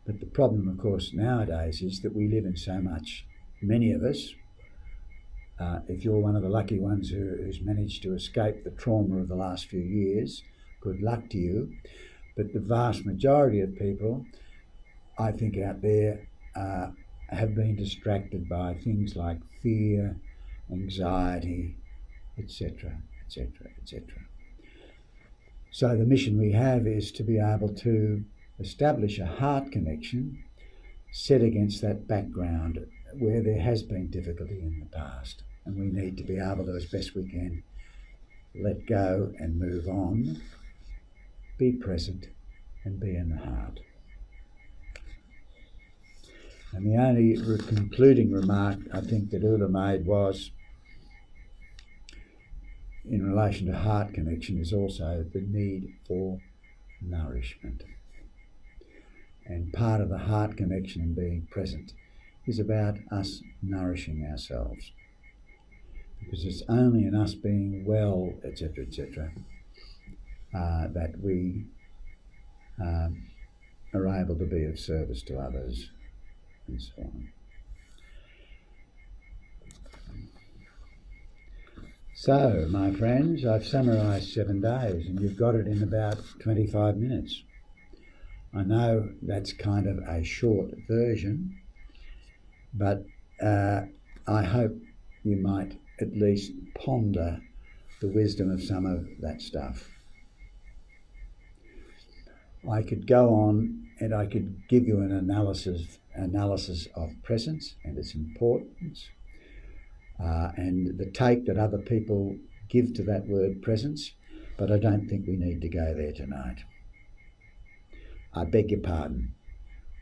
A: But the problem, of course, nowadays is that we live in so much, many of us, if you're one of the lucky ones who's managed to escape the trauma of the last few years, good luck to you. But the vast majority of people, I think, out there have been distracted by things like fear, anxiety, etc., etc., etc. So the mission we have is to be able to establish a heart connection set against that background where there has been difficulty in the past. And we need to be able to, as best we can, let go and move on, be present and be in the heart. And the only concluding remark I think that Ulla made was, in relation to heart connection, is also the need for nourishment. And part of the heart connection and being present is about us nourishing ourselves. Because it's only in us being well, etc., that we are able to be of service to others and so on. So, my friends, I've summarised 7 days and you've got it in about 25 minutes. I know that's kind of a short version, but I hope you might at least ponder the wisdom of some of that stuff. I could go on and I could give you an analysis of presence and its importance, and the take that other people give to that word presence, but I don't think we need to go there tonight. I beg your pardon.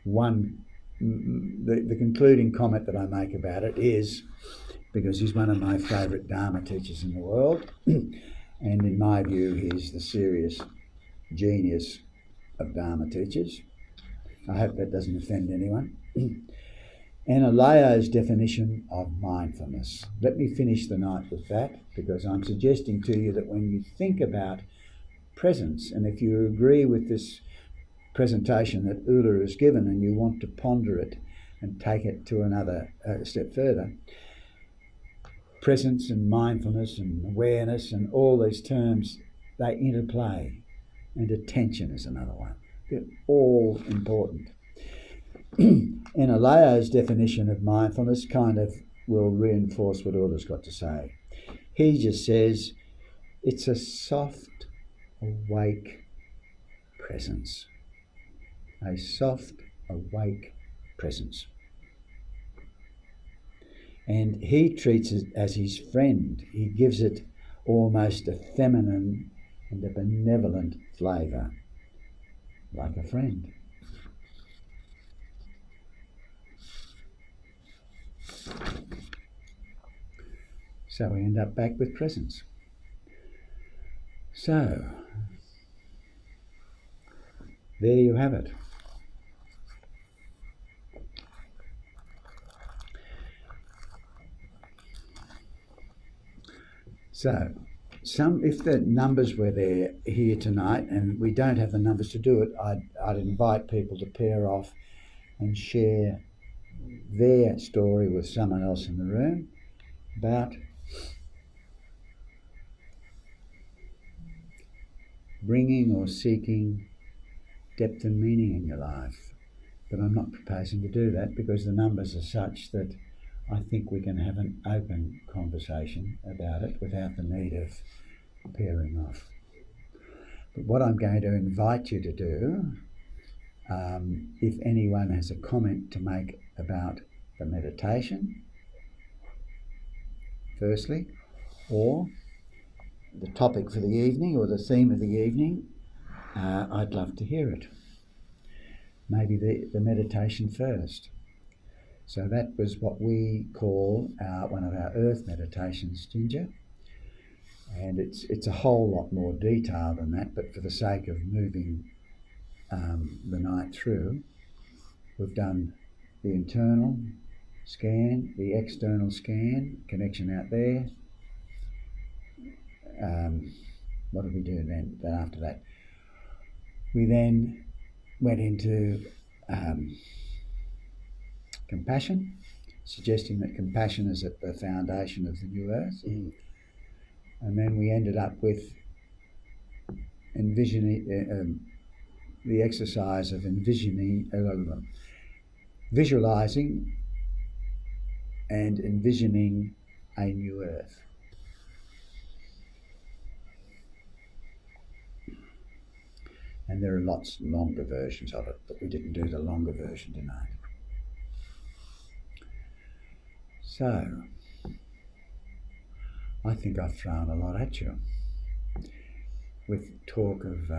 A: The concluding comment that I make about it is, because he's one of my favourite Dharma teachers in the world, and in my view he's the serious genius of Dharma teachers. I hope that doesn't offend anyone. Anileo's definition of mindfulness. Let me finish the night with that, because I'm suggesting to you that when you think about presence, and if you agree with this presentation that Ulla has given and you want to ponder it and take it to another step further, presence and mindfulness and awareness and all these terms, they interplay, and attention is another one. They're all important. Anileo's definition of mindfulness kind of will reinforce what Ulla's got to say. He just says it's a soft, awake presence. A soft, awake presence. And he treats it as his friend. He gives it almost a feminine and a benevolent flavour, like a friend. So we end up back with presence. So, there you have it. So, if the numbers were there here tonight, and we don't have the numbers to do it, I'd invite people to pair off and share their story with someone else in the room about bringing or seeking depth and meaning in your life. But I'm not proposing to do that because the numbers are such that I think we can have an open conversation about it without the need of pairing off. But what I'm going to invite you to do, if anyone has a comment to make about the meditation, firstly, or the topic for the evening or the theme of the evening, I'd love to hear it. Maybe the meditation first. So that was what we call one of our earth meditations, Ginger. And it's a whole lot more detail than that, but for the sake of moving the night through, we've done the internal scan, the external scan, connection out there. What did we do then after that? We then went into compassion, suggesting that compassion is at the foundation of the new earth. And then we ended up with envisioning the exercise of visualizing and envisioning a new earth. And there are lots longer versions of it, but we didn't do the longer version tonight. So, I think I've thrown a lot at you with talk of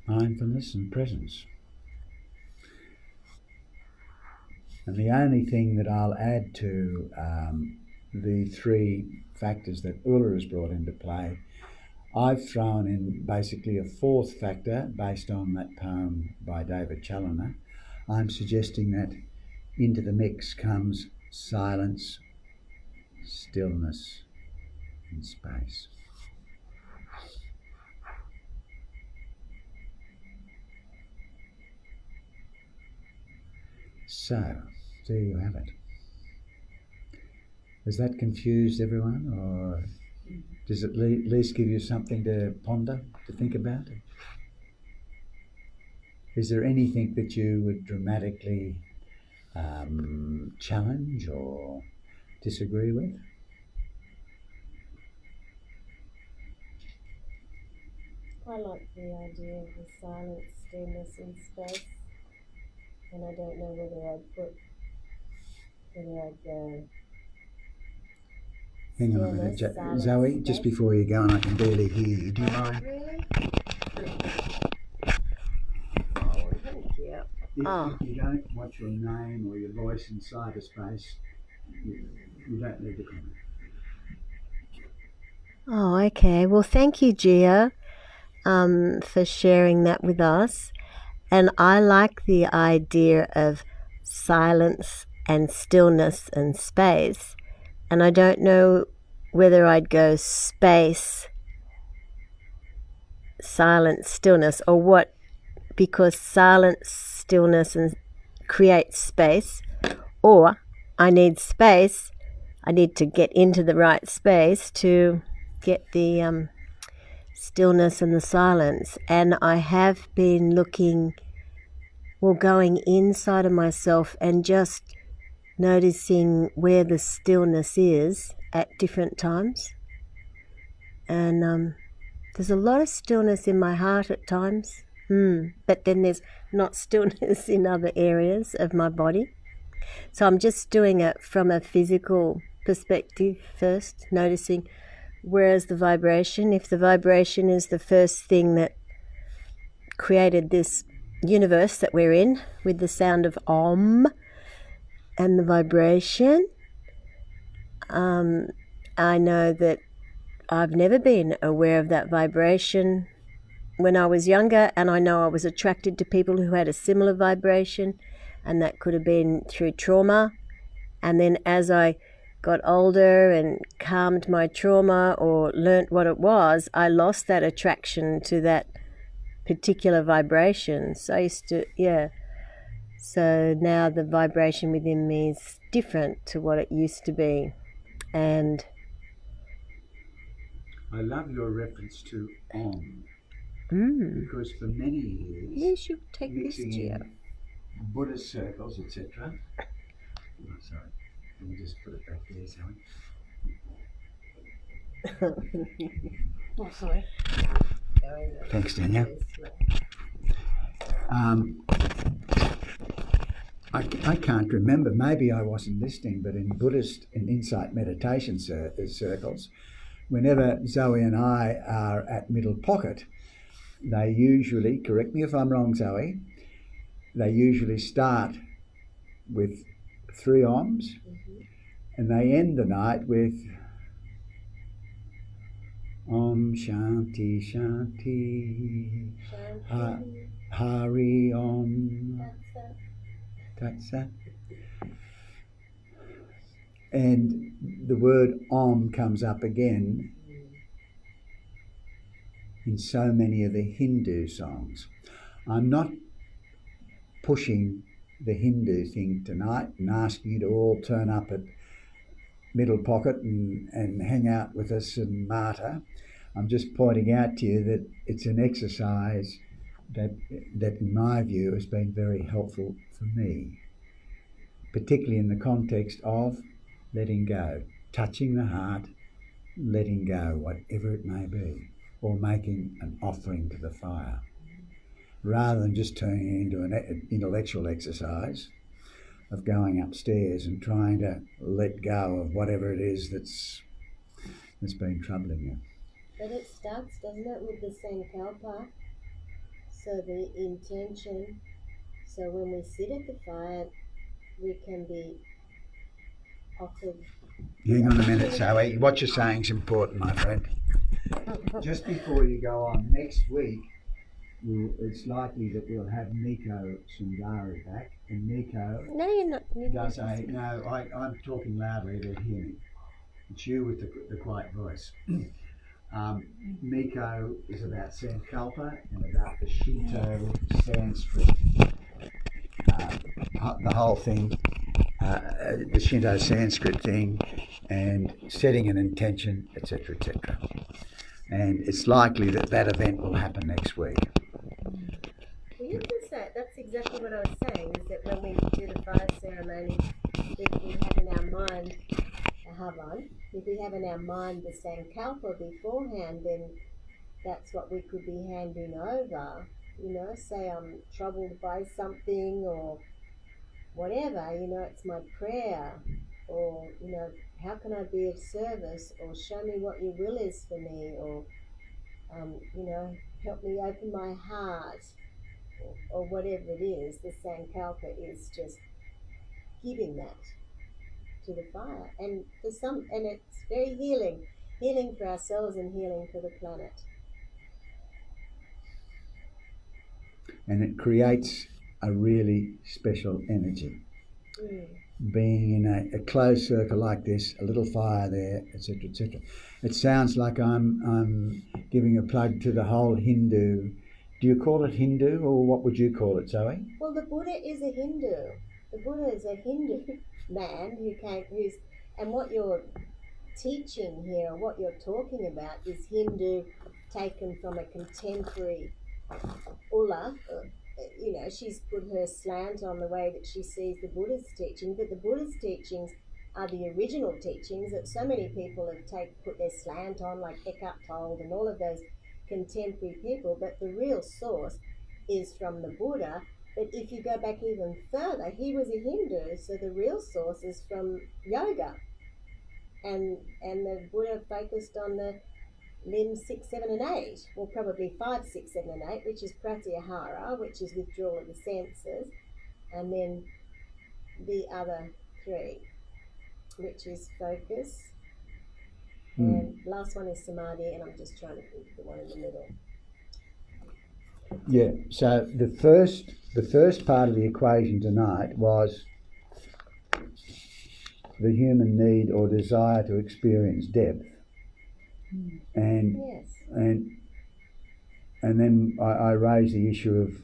A: mindfulness and presence. And the only thing that I'll add to the three factors that Ulla has brought into play, I've thrown in basically a fourth factor based on that poem by David Challoner. I'm suggesting that into the mix comes silence, stillness, and space. So, there you have it. Has that confused everyone, or does it at least give you something to ponder, to think about? Is there anything that you would dramatically challenge or disagree with?
B: I like the idea of the silence, stillness and space, and I don't know whether I'd go
A: Hang on a minute,
B: stillness,
A: Zoe,
B: silence,
A: just
B: space.
A: before you go, and I can barely hear you. Do you
B: Oh,
A: mind?
B: really? Oh, thank you.
A: If you don't want your name or your voice in cyberspace, you don't need to comment.
B: Oh, okay. Well, thank you, Gia, for sharing that with us. And I like the idea of silence and stillness and space. And I don't know whether I'd go space, silence, stillness, or what, because silence, stillness, and creates space, or I need space. I need to get into the right space to get the stillness and the silence. And I have been going inside of myself and just noticing where the stillness is at different times. And there's a lot of stillness in my heart at times, but then there's not stillness in other areas of my body. So I'm just doing it from a physical perspective first, noticing where's the vibration. If the vibration is the first thing that created this universe that we're in, with the sound of Om and the vibration, I know that I've never been aware of that vibration when I was younger, and I know I was attracted to people who had a similar vibration, and that could have been through trauma. And then as I got older and calmed my trauma or learnt what it was, I lost that attraction to that particular vibration. So I used to, So now the vibration within me is different to what it used to be. And
A: I love your reference to Om, because for many years,
B: you should take this,
A: mixing
B: Gio.
A: in Buddhist circles, etc. Oh, sorry, let me just put it back there, Zoe.
B: Oh, sorry.
A: Thanks, Danielle. I can't remember, maybe I wasn't listening, but in Buddhist and insight meditation circles, whenever Zoe and I are at middle pocket, they usually, correct me if I'm wrong, Zoe, they usually start with 3 Oms, and they end the night with Om Shanti Shanti, Hari Om Tat Sat. And the word Om comes up again in so many of the Hindu songs. I'm not pushing the Hindu thing tonight and asking you to all turn up at middle pocket and hang out with us and martyr. I'm just pointing out to you that it's an exercise that in my view has been very helpful for me, particularly in the context of letting go, touching the heart, letting go, whatever it may be, or making an offering to the fire, rather than just turning it into an intellectual exercise of going upstairs and trying to let go of whatever it is that's been troubling you.
B: But it starts, doesn't it, with the Sankalpa? So the intention, so when we sit at the fire, we can be offered.
A: Hang on a minute, Zoe. What you're saying is important, my friend. Just before you go on, next week, it's likely that we'll have Nico Sundari back, and Nico
B: No, you're not.
A: does a... No, I'm talking loudly, they'll hear me. It's you with the quiet voice. Nico is about Sankalpa and about the Shinto Sanskrit, the whole thing, the Shinto Sanskrit thing, and setting an intention, etc., etc. And it's likely that that event will happen next week.
B: Well, you can say that's exactly what I was saying. Is that when we do the fire ceremony, if we have in our mind a Havan, if we have in our mind the Sankalpa beforehand, then that's what we could be handing over. You know, say I'm troubled by something or whatever, you know, it's my prayer, or, you know, how can I be of service, or show me what your will is for me, or, you know, help me open my heart, or whatever it is. The Sankalpa is just giving that to the fire, and for some, and it's very healing for ourselves and healing for the planet.
A: And it creates a really special energy. Being in a closed circle like this, a little fire there, etc., etc. It sounds like I'm giving a plug to the whole Hindu. Do you call it Hindu, or what would you call it, Zoe?
B: Well, the Buddha is a Hindu. The Buddha is a Hindu man and what you're teaching here, what you're talking about, is Hindu taken from a contemporary Ulla. You know, she's put her slant on the way that she sees the Buddha's teaching, but the Buddha's teachings are the original teachings that so many people have put their slant on, like Eckhart Tolle and all of those contemporary people, but the real source is from the Buddha. But if you go back even further, he was a Hindu, so the real source is from yoga. And the Buddha focused on the limbs 6, 7 and 8, well probably 5, 6, 7 and 8, which is pratyahara, which is withdrawal of the senses, and then the other 3, which is focus, and last one is samadhi, and I'm just trying to think of the one in the middle.
A: Yeah, so the first part of the equation tonight was the human need or desire to experience depth. And
B: Yes.
A: and then I raised the issue of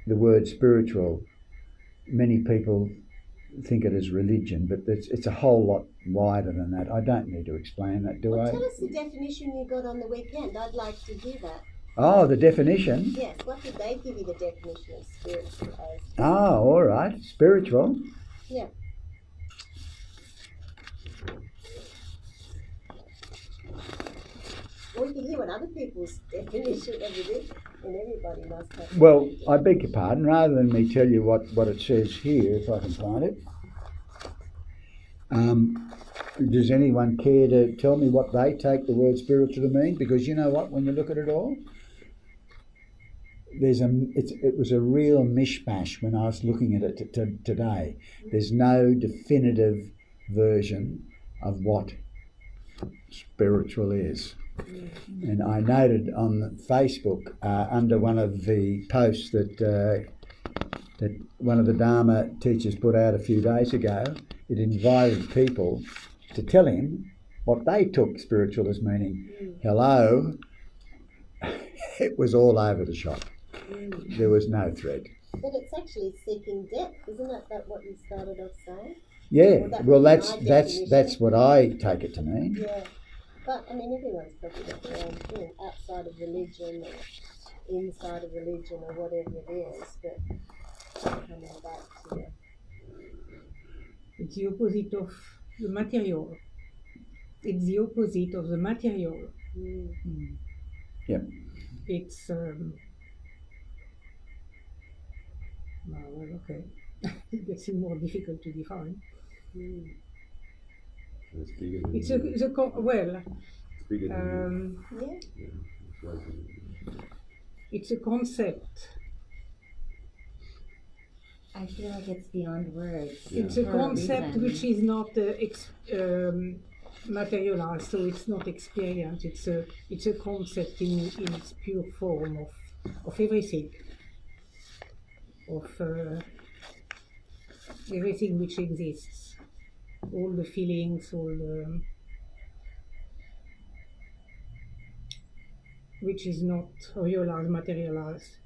A: the word spiritual. Many people think it is religion, but it's a whole lot wider than that. I don't need to explain that, do I?
B: Tell us the definition you got on the weekend. I'd like to hear that.
A: Oh, the definition?
B: Yes, what did they give you the definition of spiritual as?
A: Oh, all right. Spiritual.
B: Yeah. Or you can hear what other people's definition of it is, and everybody must have.
A: Well, I beg your pardon, rather than me tell you what it says here, if I can find it, does anyone care to tell me what they take the word spiritual to mean? Because you know what, when you look at it all, it was a real mishmash when I was looking at it today. There's no definitive version of what spiritual is. And I noted on Facebook under one of the posts that one of the Dharma teachers put out a few days ago, it invited people to tell him what they took spiritual as meaning. Hello, it was all over the shop. There was no thread.
B: But it's actually seeking depth, isn't it? That what you started off saying?
A: Yeah, well that's
B: my definition.
A: that's what I take it to mean.
B: Yeah. But, I mean, everyone's probably got their own thing, outside of religion or inside of religion or whatever it is, but coming back to
D: It's the opposite of the material. It's the opposite of the material.
A: Yep.
D: It's well, okay. It gets more difficult to define.
E: It's bigger than
D: It's
E: you.
D: well,
E: It's bigger than
B: Yeah.
E: you. Yeah, it's right there.
D: it's a concept.
F: I feel like it's beyond words.
E: Yeah.
D: It's a
F: for
D: concept
F: reason.
D: which is not materialized, so it's not experience. It's a concept in its pure form of everything, of everything which exists, all the feelings, all the which is not realized, materialized.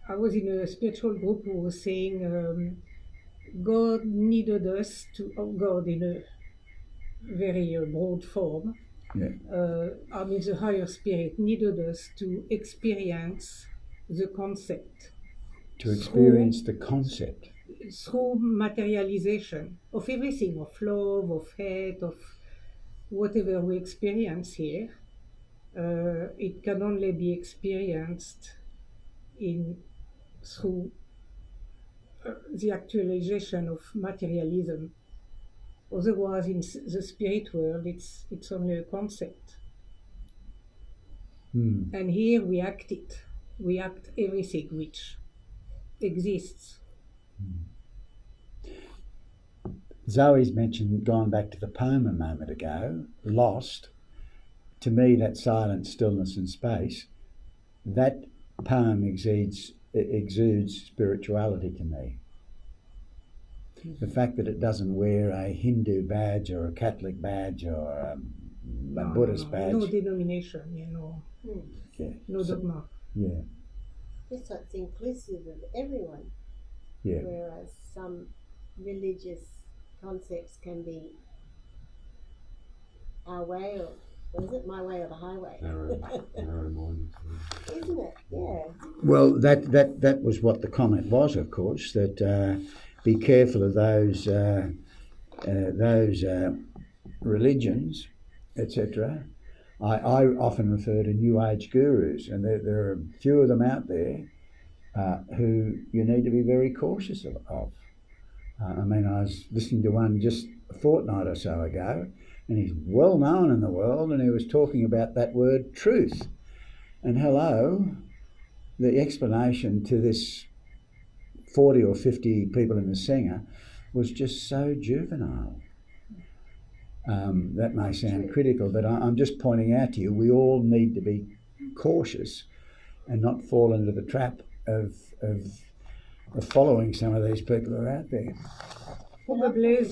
D: I was in a spiritual group who was saying God needed us to, God in a very broad form,
A: Yeah.
D: I mean the higher spirit needed us to experience the concept
A: To experience the concept.
D: through materialization of everything, of love, of hate, of whatever we experience here. It can only be experienced through the actualization of materialism. Otherwise, in the spirit world, it's only a concept. And here we act it. We act everything which exists.
A: Zoe's mentioned, gone back to the poem a moment ago, Lost. To me, that silence, stillness and space, that poem exudes spirituality to me. The fact that it doesn't wear a Hindu badge or a Catholic badge or a Buddhist badge.
D: No denomination,
A: Yeah.
D: no dogma.
A: Yeah.
B: Just so it's inclusive of everyone,
A: Yeah.
B: whereas some religious concepts can be our way, or what is it, my way or the highway?
E: Narrow minded.
B: Isn't it? Yeah.
A: Well, that was what the comment was, of course, that be careful of those religions, etc. I often refer to New Age gurus, and there are a few of them out there who you need to be very cautious of. I mean, I was listening to one just a fortnight or so ago, and he's well known in the world, and he was talking about that word truth. And hello, the explanation to this 40 or 50 people in the Sangha was just so juvenile. That may sound critical, but I'm just pointing out to you, we all need to be cautious and not fall into the trap of following some of these people who are out there.
D: Probably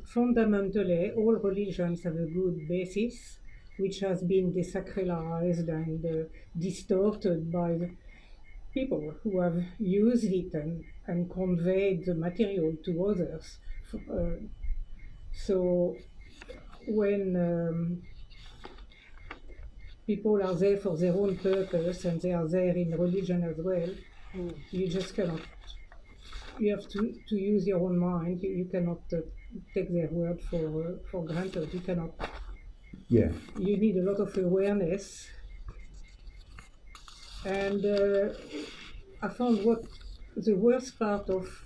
D: fundamentally all religions have a good basis, which has been desacralized and distorted by the people who have used it and conveyed the material to others. So when people are there for their own purpose and they are there in religion as well, you just cannot. You have to use your own mind. You cannot take their word for granted. You cannot.
A: Yeah.
D: You need a lot of awareness. And I found what the worst part of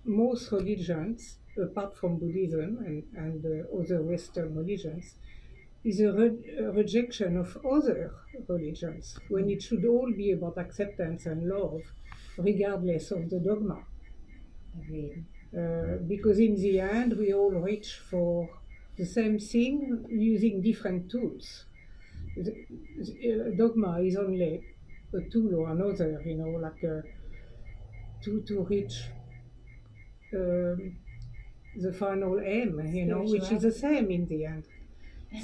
D: most religions, apart from Buddhism and other Western religions, is a rejection of other religions, when it should all be about acceptance and love, regardless of the dogma.
F: Agreed.
D: Because in the end, we all reach for the same thing using different tools. The dogma is only a tool or another, like to reach the final aim, which is the same in the end.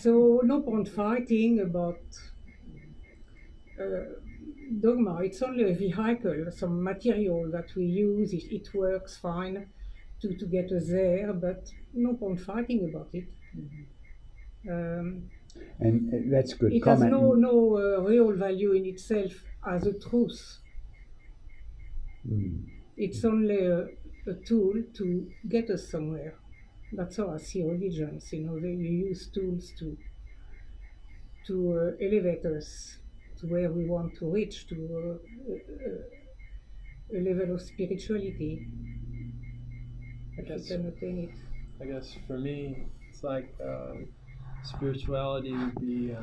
D: So no point fighting about dogma. It's only a vehicle, some material that we use. It works fine to get us there, but no point fighting about it.
A: And that's good
D: It
A: comment.
D: has no real value in itself as a truth. It's only a tool to get us somewhere. That's how I see religions. You know, you use tools to elevate us to where we want to reach, to a level of spirituality.
G: I
D: If you
G: guess,
D: can attain it.
G: I guess for me, it's like spirituality would be,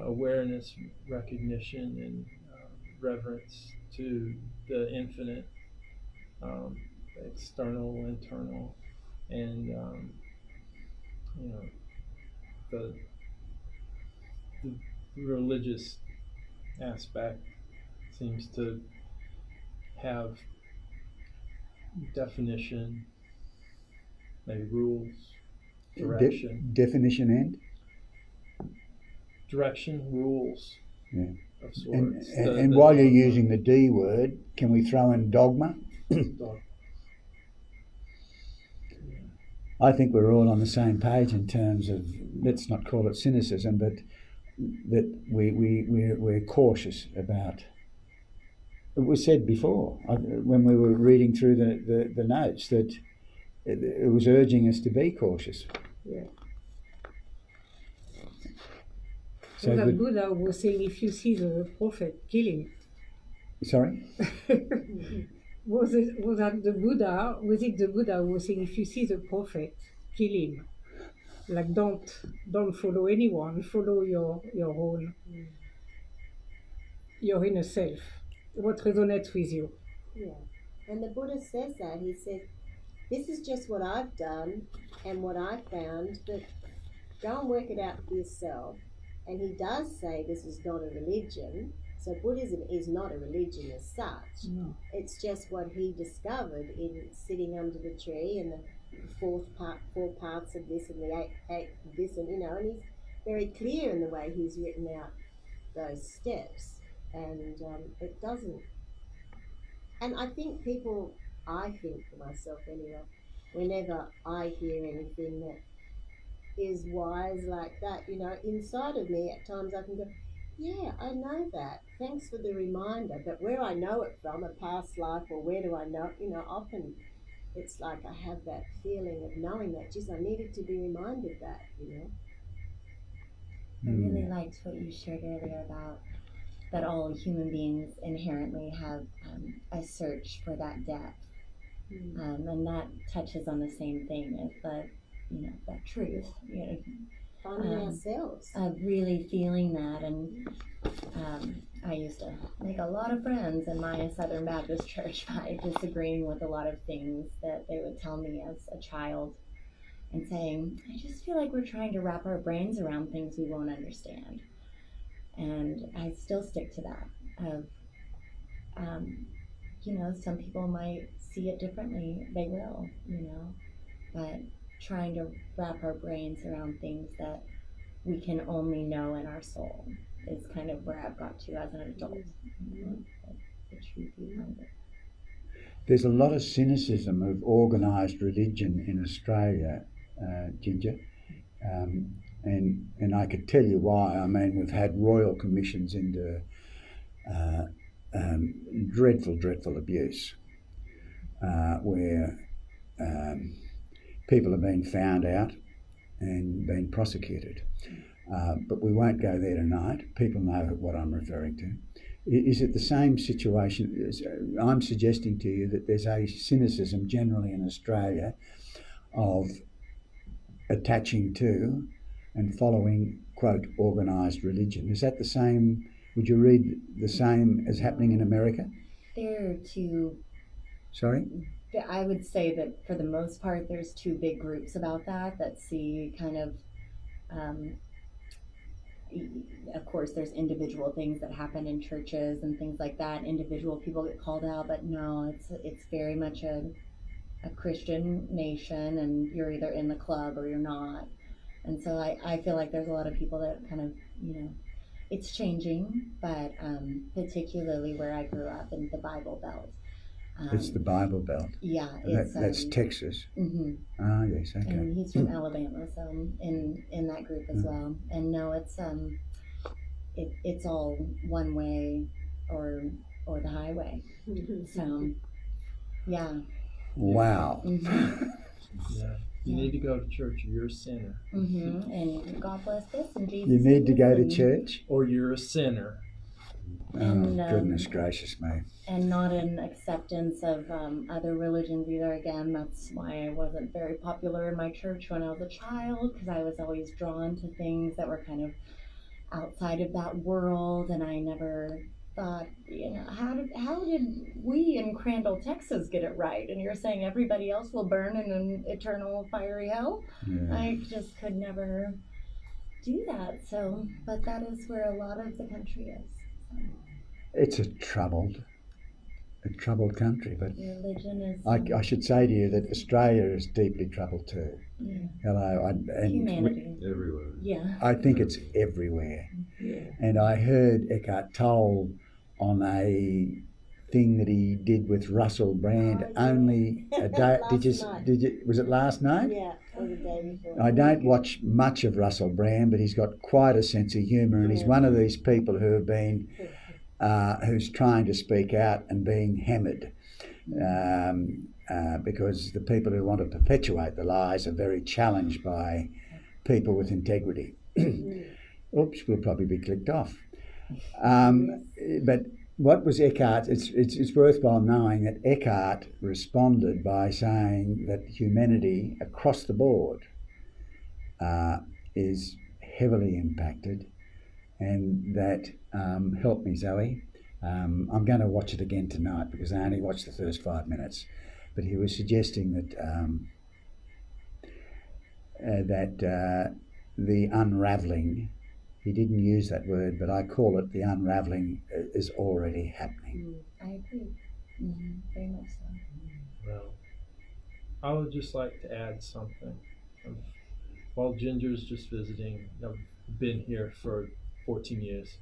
G: awareness, recognition, and reverence to the infinite, external, internal, and the religious aspect seems to have definition, maybe rules, direction,
A: Definition and?
G: direction, rules
A: Yeah.
G: of
A: And,
G: sorts.
A: and while you're using the D word, can we throw in dogma?
G: dog,
A: I think we're all on the same page in terms of, let's not call it cynicism, but that we're cautious about. It was said before when we were reading through the notes that it was urging us to be cautious.
D: Yeah.
A: So
D: that
A: the-
D: Buddha was saying, if you see the prophet, kill him.
A: Sorry?
D: Was it the Buddha who was saying, if you see the prophet, kill him? Like don't follow anyone, follow your own, your inner self. What resonates with you?
B: Yeah. And the Buddha says that. He says, this is just what I've done and what I found, but go and work it out for yourself. And he does say this is not a religion. So Buddhism is not a religion as such.
D: No.
B: It's just what he discovered in sitting under the tree and the four parts of this and the eight this, and and he's very clear in the way he's written out those steps. And it doesn't. And I think for myself anyway, whenever I hear anything that is wise like that, inside of me at times I can go, yeah, I know that. Thanks for the reminder. But where I know it from, a past life, or where do I know, often it's like I have that feeling of knowing that, just I needed to be reminded that,
F: I really liked what you shared earlier about that all human beings inherently have a search for that depth. And that touches on the same thing as that truth.
B: Finding ourselves.
F: Really feeling that, and I used to make a lot of friends in my Southern Baptist church by disagreeing with a lot of things that they would tell me as a child, and saying, I just feel like we're trying to wrap our brains around things we won't understand. And I still stick to that. Some people might see it differently. They will, but trying to wrap our brains around things that we can only know in our soul is kind of where I've got to as an adult. The truth behind it.
A: There's a lot of cynicism of organised religion in Australia, Ginger, and I could tell you why. I mean, we've had royal commissions into dreadful abuse, where people have been found out and been prosecuted. But we won't go there tonight. People know what I'm referring to. Is it the same situation? I'm suggesting to you that there's a cynicism generally in Australia of attaching to and following, quote, organised religion. Is that the same? Would you read the same as happening in America?
F: There are two.
A: Sorry?
F: I would say that for the most part, there's two big groups about that see kind of, of course, there's individual things that happen in churches and things like that. Individual people get called out, but no, it's very much a Christian nation, and you're either in the club or you're not. And so I feel like there's a lot of people that kind of, it's changing, but particularly where I grew up in the Bible Belt.
A: It's the Bible Belt.
F: Yeah,
A: That's Texas.
F: Mm-hmm.
A: Ah, yes, okay.
F: And he's from Alabama, so in that group as well. And no, it's all one way or the highway. So Yeah.
A: Wow.
G: Yeah. You need to go to church or you're a sinner.
F: And God bless this and Jesus.
A: You need to go to
F: and-
A: church?
G: Or you're a sinner.
F: And,
A: Oh, goodness gracious me.
F: And not an acceptance of other religions either. Again, that's why I wasn't very popular in my church when I was a child, because I was always drawn to things that were kind of outside of that world, and I never thought, how did we in Crandall, Texas get it right? And you're saying everybody else will burn in an eternal fiery hell?
A: Yeah.
F: I just could never do that. So, but that is where a lot of the country is. So.
A: It's a troubled country, but
F: Religion is
A: I should say to you that Australia is deeply troubled too. Hello,
F: humanity.
E: Everywhere.
F: Yeah.
A: I think it's everywhere. And I heard Eckhart Tolle on a thing that he did with Russell Brand only a day. Was it last night?
B: Yeah, or the day before.
A: I don't watch much of Russell Brand, but he's got quite a sense of humour, and he's one of these people who have been, who's trying to speak out and being hammered, because the people who want to perpetuate the lies are very challenged by people with integrity. Oops, we'll probably be clicked off. But what was Eckhart? It's worthwhile knowing that Eckhart responded by saying that humanity across the board is heavily impacted, and that help me, Zoe. I'm going to watch it again tonight because I only watched the first 5 minutes. But he was suggesting that the unravelling. He didn't use that word, but I call it the unravelling is already happening.
F: I agree. Very much so.
G: Well, I would just like to add something. While Ginger's just visiting, I've been here for 14 years,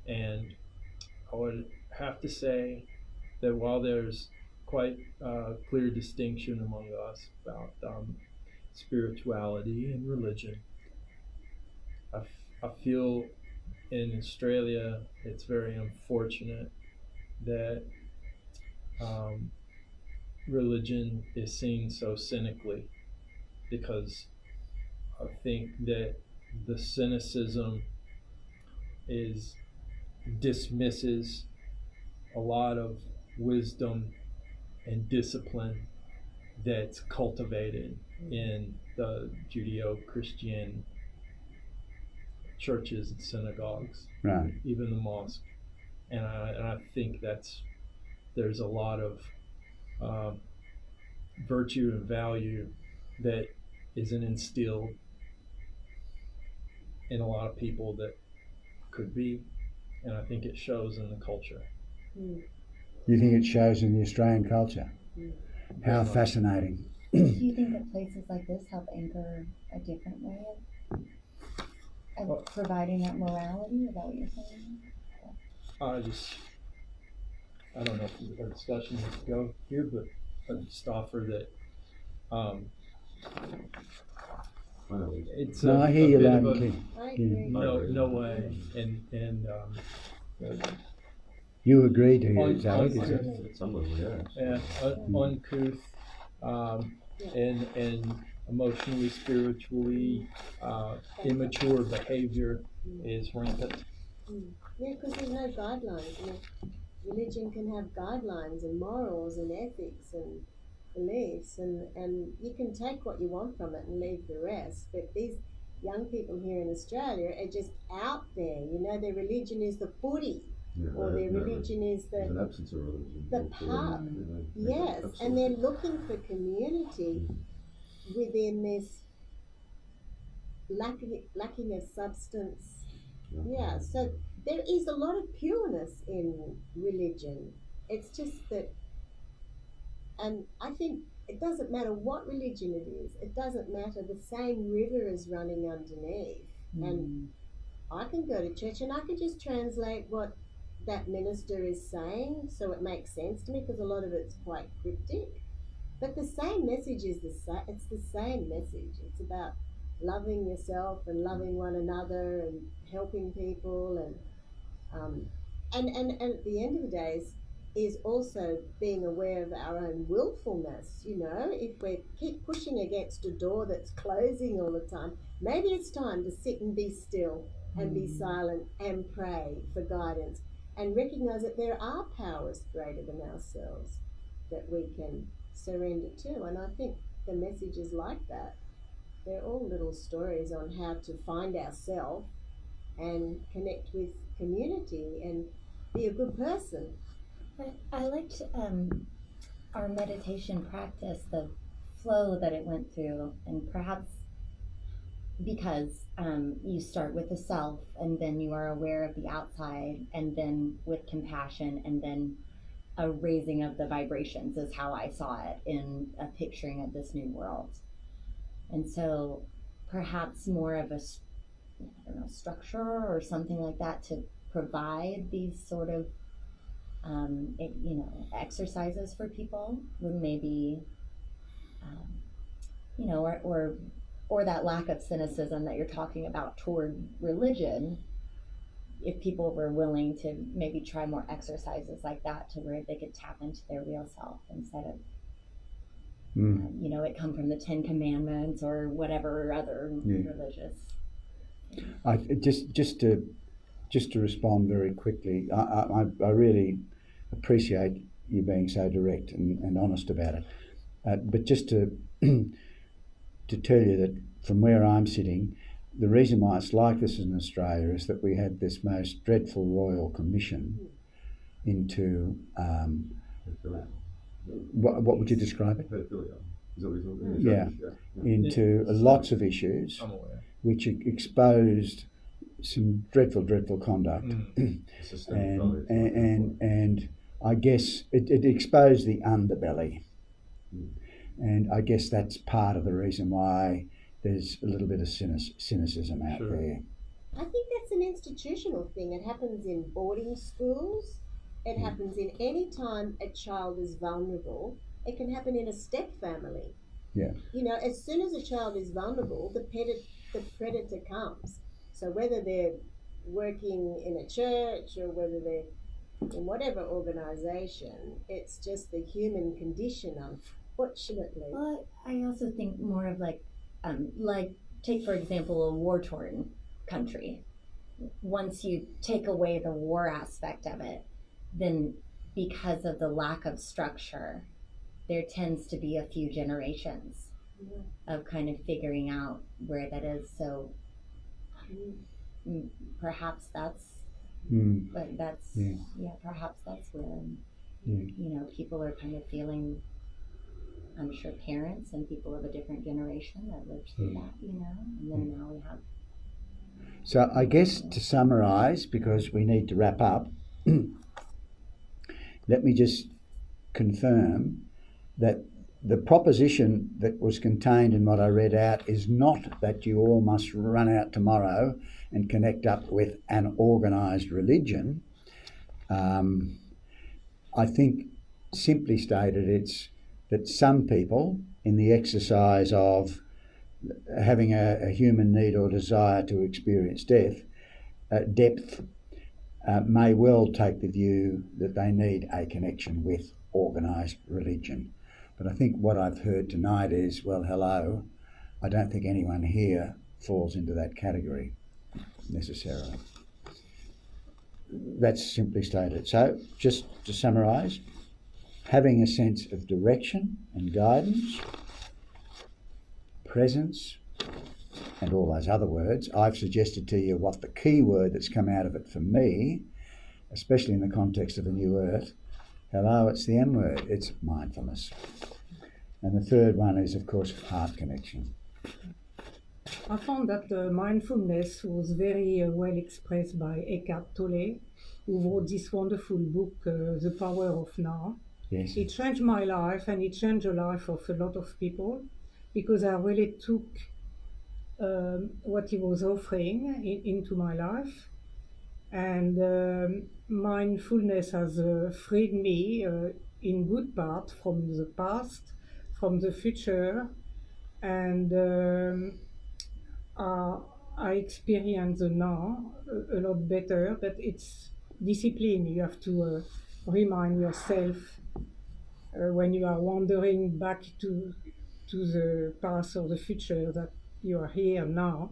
G: and I would have to say that while there's quite a clear distinction among us about spirituality and religion, I feel in Australia it's very unfortunate that religion is seen so cynically, because I think that the cynicism dismisses a lot of wisdom and discipline that's cultivated in the Judeo-Christian churches and synagogues,
A: Right.
G: even the mosque, and I think there's a lot of virtue and value that isn't instilled in a lot of people that could be, and I think it shows in the culture.
A: You think it shows in the Australian culture? How fascinating.
F: Do you think that places like this help anchor a different way of providing that morality? Is that what you're saying?
G: I don't know if our discussion needs to go here, but I just offer that it's
A: No, I hear you
G: bit
A: loud
G: of
A: and
G: a
A: clear.
B: I agree.
G: no way, and
A: You agree to
G: On-
A: it, Zoe?
G: on-
A: is it?
E: Some of them, yeah.
G: uncouth, and emotionally, spiritually immature behavior is rampant.
B: Yeah, because there's no guidelines. Religion can have guidelines and morals and ethics and beliefs, and you can take what you want from it and leave the rest. But these young people here in Australia are just out there. Their religion is the footy,
E: Yeah,
B: or their
E: no,
B: religion is
E: there's an
B: the
E: absence of religion.
B: the pub. Yes, and they're looking for community within this lacking of substance. Yeah, so there is a lot of pureness in religion. It's just that, and I think it doesn't matter what religion it is, it doesn't matter, the same river is running underneath. And I can go to church and I can just translate what that minister is saying so it makes sense to me, because a lot of it's quite cryptic. But the same message is it's the same message. It's about loving yourself and loving one another and helping people, and at the end of the day, is also being aware of our own willfulness. You know, if we keep pushing against a door that's closing all the time, maybe it's time to sit and be still and be silent and pray for guidance and recognize that there are powers greater than ourselves that we can surrender to. And I think the messages like that, they're all little stories on how to find ourselves and connect with community and be a good person.
F: I liked our meditation practice, the flow that it went through, and perhaps because you start with the self, and then you are aware of the outside, and then with compassion, and then a raising of the vibrations is how I saw it in a picturing of this new world. And so perhaps more of a, I don't know, structure or something like that to provide these sort of exercises for people would maybe, or that lack of cynicism that you're talking about toward religion, if people were willing to maybe try more exercises like that to where they could tap into their real self instead of, it come from the 10 Commandments or whatever other religious.
A: I just to respond very quickly, I really appreciate you being so direct and honest about it. But just to tell you that from where I'm sitting, the reason why it's like this in Australia is that we had this most dreadful royal commission into what would you describe it?
E: Pedophilia. Is that what you're talking about?
A: Yeah, into lots of issues
G: I'm aware.
A: which exposed some dreadful conduct, and I guess it exposed the underbelly, and I guess that's part of the reason why there's a little bit of cynicism out there.
B: I think that's an institutional thing. It happens in boarding schools. It happens in any time a child is vulnerable. It can happen in a step family.
A: Yeah.
B: You know, as soon as a child is vulnerable, the predator comes. So whether they're working in a church or whether they're in whatever organization, it's just the human condition, unfortunately.
F: Well, I also think more of like take for example a war-torn country. Once you take away the war aspect of it, then because of the lack of structure, there tends to be a few generations of kind of figuring out where that is. So perhaps that's, but that's, perhaps that's where, people are kind of feeling, I'm sure parents and people of a different generation that lived through that, and then now we have.
A: So I guess to summarise, because we need to wrap up, let me just confirm that the proposition that was contained in what I read out is not that you all must run out tomorrow and connect up with an organised religion. I think, simply stated, it's that some people, in the exercise of having a human need or desire to experience depth, may well take the view that they need a connection with organised religion. But I think what I've heard tonight is, well, hello, I don't think anyone here falls into that category necessarily. That's simply stated. So, just to summarise, having a sense of direction and guidance, presence, and all those other words. I've suggested to you what the key word that's come out of it for me, especially in the context of a new earth. Hello, it's the M word, it's mindfulness. And the third one is, of course, heart connection.
D: I found that mindfulness was very well expressed by Eckhart Tolle, who wrote this wonderful book, The Power of Now.
A: Yes.
D: It changed my life, and it changed the life of a lot of people, because I really took what he was offering into my life. And mindfulness has freed me in good part from the past, from the future, and I experience the now a lot better, but it's discipline. You have to remind yourself when you are wandering back to the past or the future that you are here now,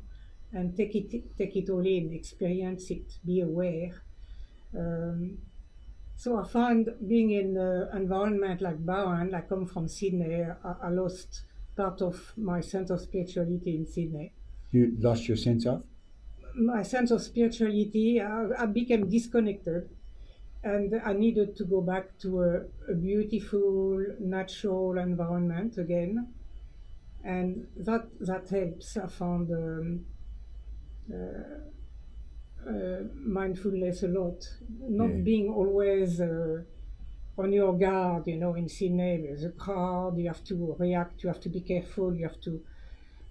D: and take it all in, experience it, be aware. So I find being in an environment like Bowen, I come from Sydney, I lost part of my sense of spirituality in Sydney.
A: You lost your sense of?
D: My sense of spirituality, I became disconnected, and I needed to go back to a beautiful, natural environment again. And that helps. I found mindfulness a lot. Not being always on your guard, in Sydney, there's a crowd, you have to react, you have to be careful, you have to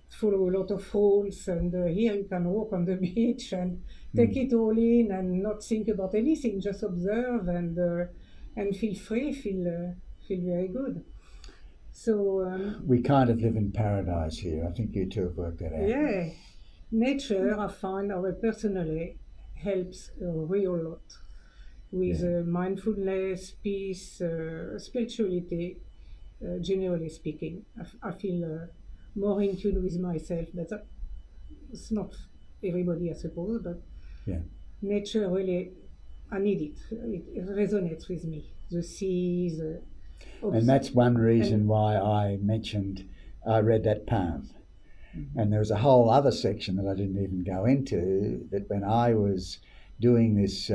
D: follow a lot of rules, and here you can walk on the beach and take it all in and not think about anything, just observe and feel free, feel very good. So
A: we kind of live in paradise here. I think you two have worked that out.
D: yeah, nature, I find, personally helps a real lot with mindfulness, peace, spirituality. Generally speaking, I feel more in tune with myself. It's not everybody, I suppose, but nature really, I need it. It resonates with me. The seas.
A: And that's one reason why I read that poem. And there was a whole other section that I didn't even go into, that when I was doing this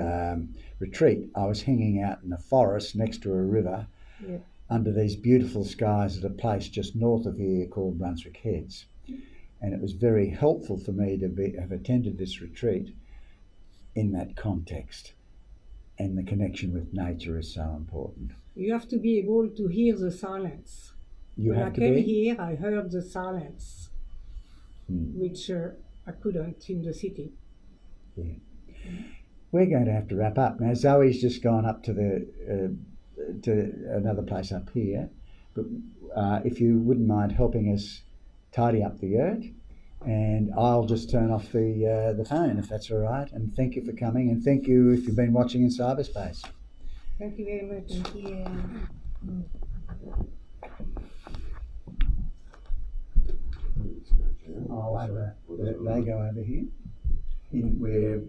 A: retreat, I was hanging out in the forest next to a river under these beautiful skies at a place just north of here called Brunswick Heads. And it was very helpful for me to have attended this retreat in that context. And the connection with nature is so important.
D: You have to be able to hear the silence. When I came here, I heard the silence, which I couldn't in the city.
A: Yeah. We're going to have to wrap up now. Zoe's just gone up to another place up here, but if you wouldn't mind helping us tidy up the yurt, and I'll just turn off the phone if that's all right. And thank you for coming, and thank you if you've been watching in cyberspace.
D: Thank you very much.
F: Thank you.
A: Oh, they go over here. Where